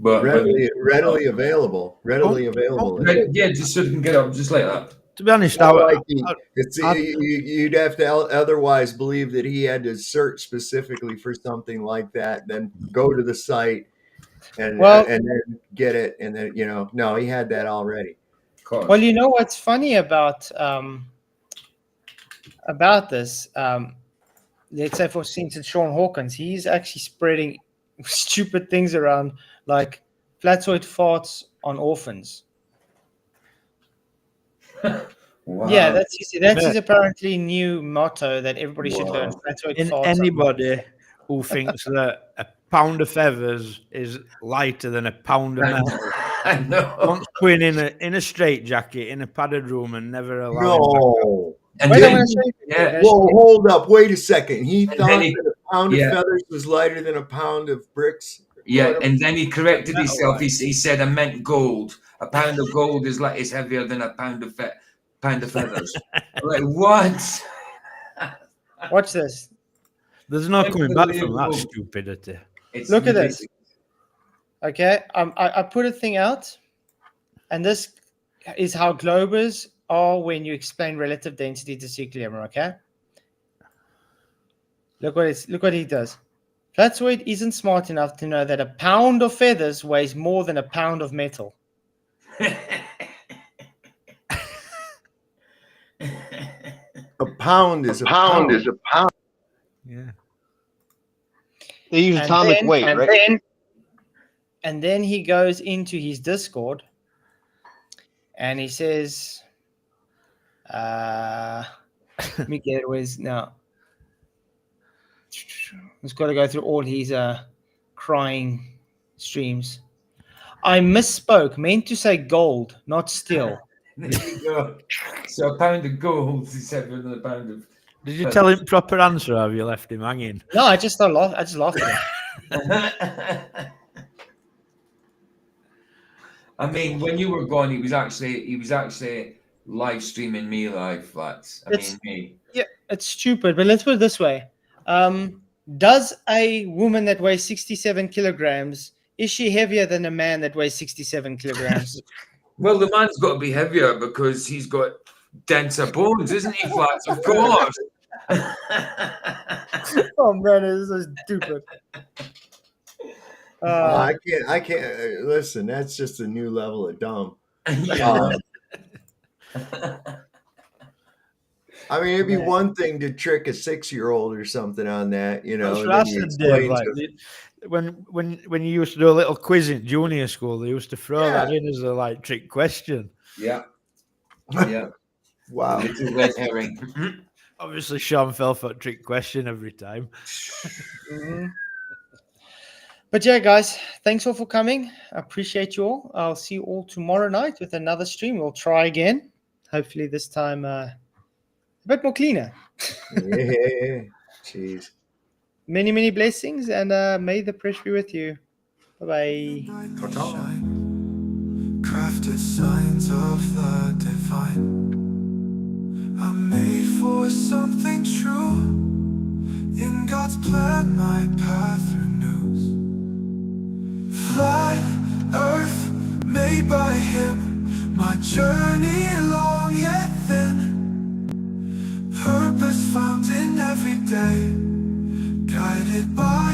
But readily available. Yeah, just so you can get up just like that. To be honest, you'd have to otherwise believe that he had to search specifically for something like that, then go to the site and then get it, and then no, he had that already. Well, you know what's funny about this? Let's say, for instance, Sean Hawkins, he's actually spreading stupid things around, like Flatzoid farts on orphans. Wow. Yeah, that's his apparently new motto that everybody should learn. Flatzoid farts. Anybody who thinks that a pound of feathers is lighter than a pound of metal, I know. once put in a straitjacket in a padded room and never allow No. And Whoa, hold up. Wait a second. He thought that a pound of feathers was lighter than a pound of bricks? Yeah, and then he corrected himself. He said, I meant gold. A pound of gold is heavier than a pound of feathers. Like, what? Watch this. There's no coming back from that stupidity. Look at this. Okay, I put a thing out, and this is how globers are when you explain relative density to sea glamour. Okay, look what he does. Flatzoid isn't smart enough to know that a pound of feathers weighs more than a pound of metal. A pound is a pound. Yeah. They use atomic weight, right? And then he goes into his Discord and he says, let me get it. Where's now? He's got to go through all his crying streams. I misspoke. Meant to say gold, not steel. There you go. So a pound of gold is heavier than a pound of. Did you tell him proper answer, or have you left him hanging? No, I just laughed at him. I mean, when you were gone, he was actually live streaming me live, Flats. Me. Yeah, it's stupid, but let's put it this way. Does a woman that weighs 67 kilograms, is she heavier than a man that weighs 67 kilograms? Well, the man's got to be heavier because he's got denser bones, isn't he, Flats? Of course. Oh man, this is so stupid. I can't listen. That's just a new level of dumb. I mean, it'd be one thing to trick a 6-year-old or something on that, when you used to do a little quiz in junior school, they used to throw that in as a trick question. Yeah. Wow. It's a red herring. Obviously, Sean fell for a trick question every time. But yeah, guys, thanks all for coming. I appreciate you all. I'll see you all tomorrow night with another stream. We'll try again. Hopefully this time a bit more cleaner. Yeah. Jeez. Many, many blessings, and may the press be with you. Bye-bye. Crafted signs of the divine. I'm made for something true. In God's plan, my path renews. Flat earth made by Him. My journey long yet thin. Purpose found in every day. Guided by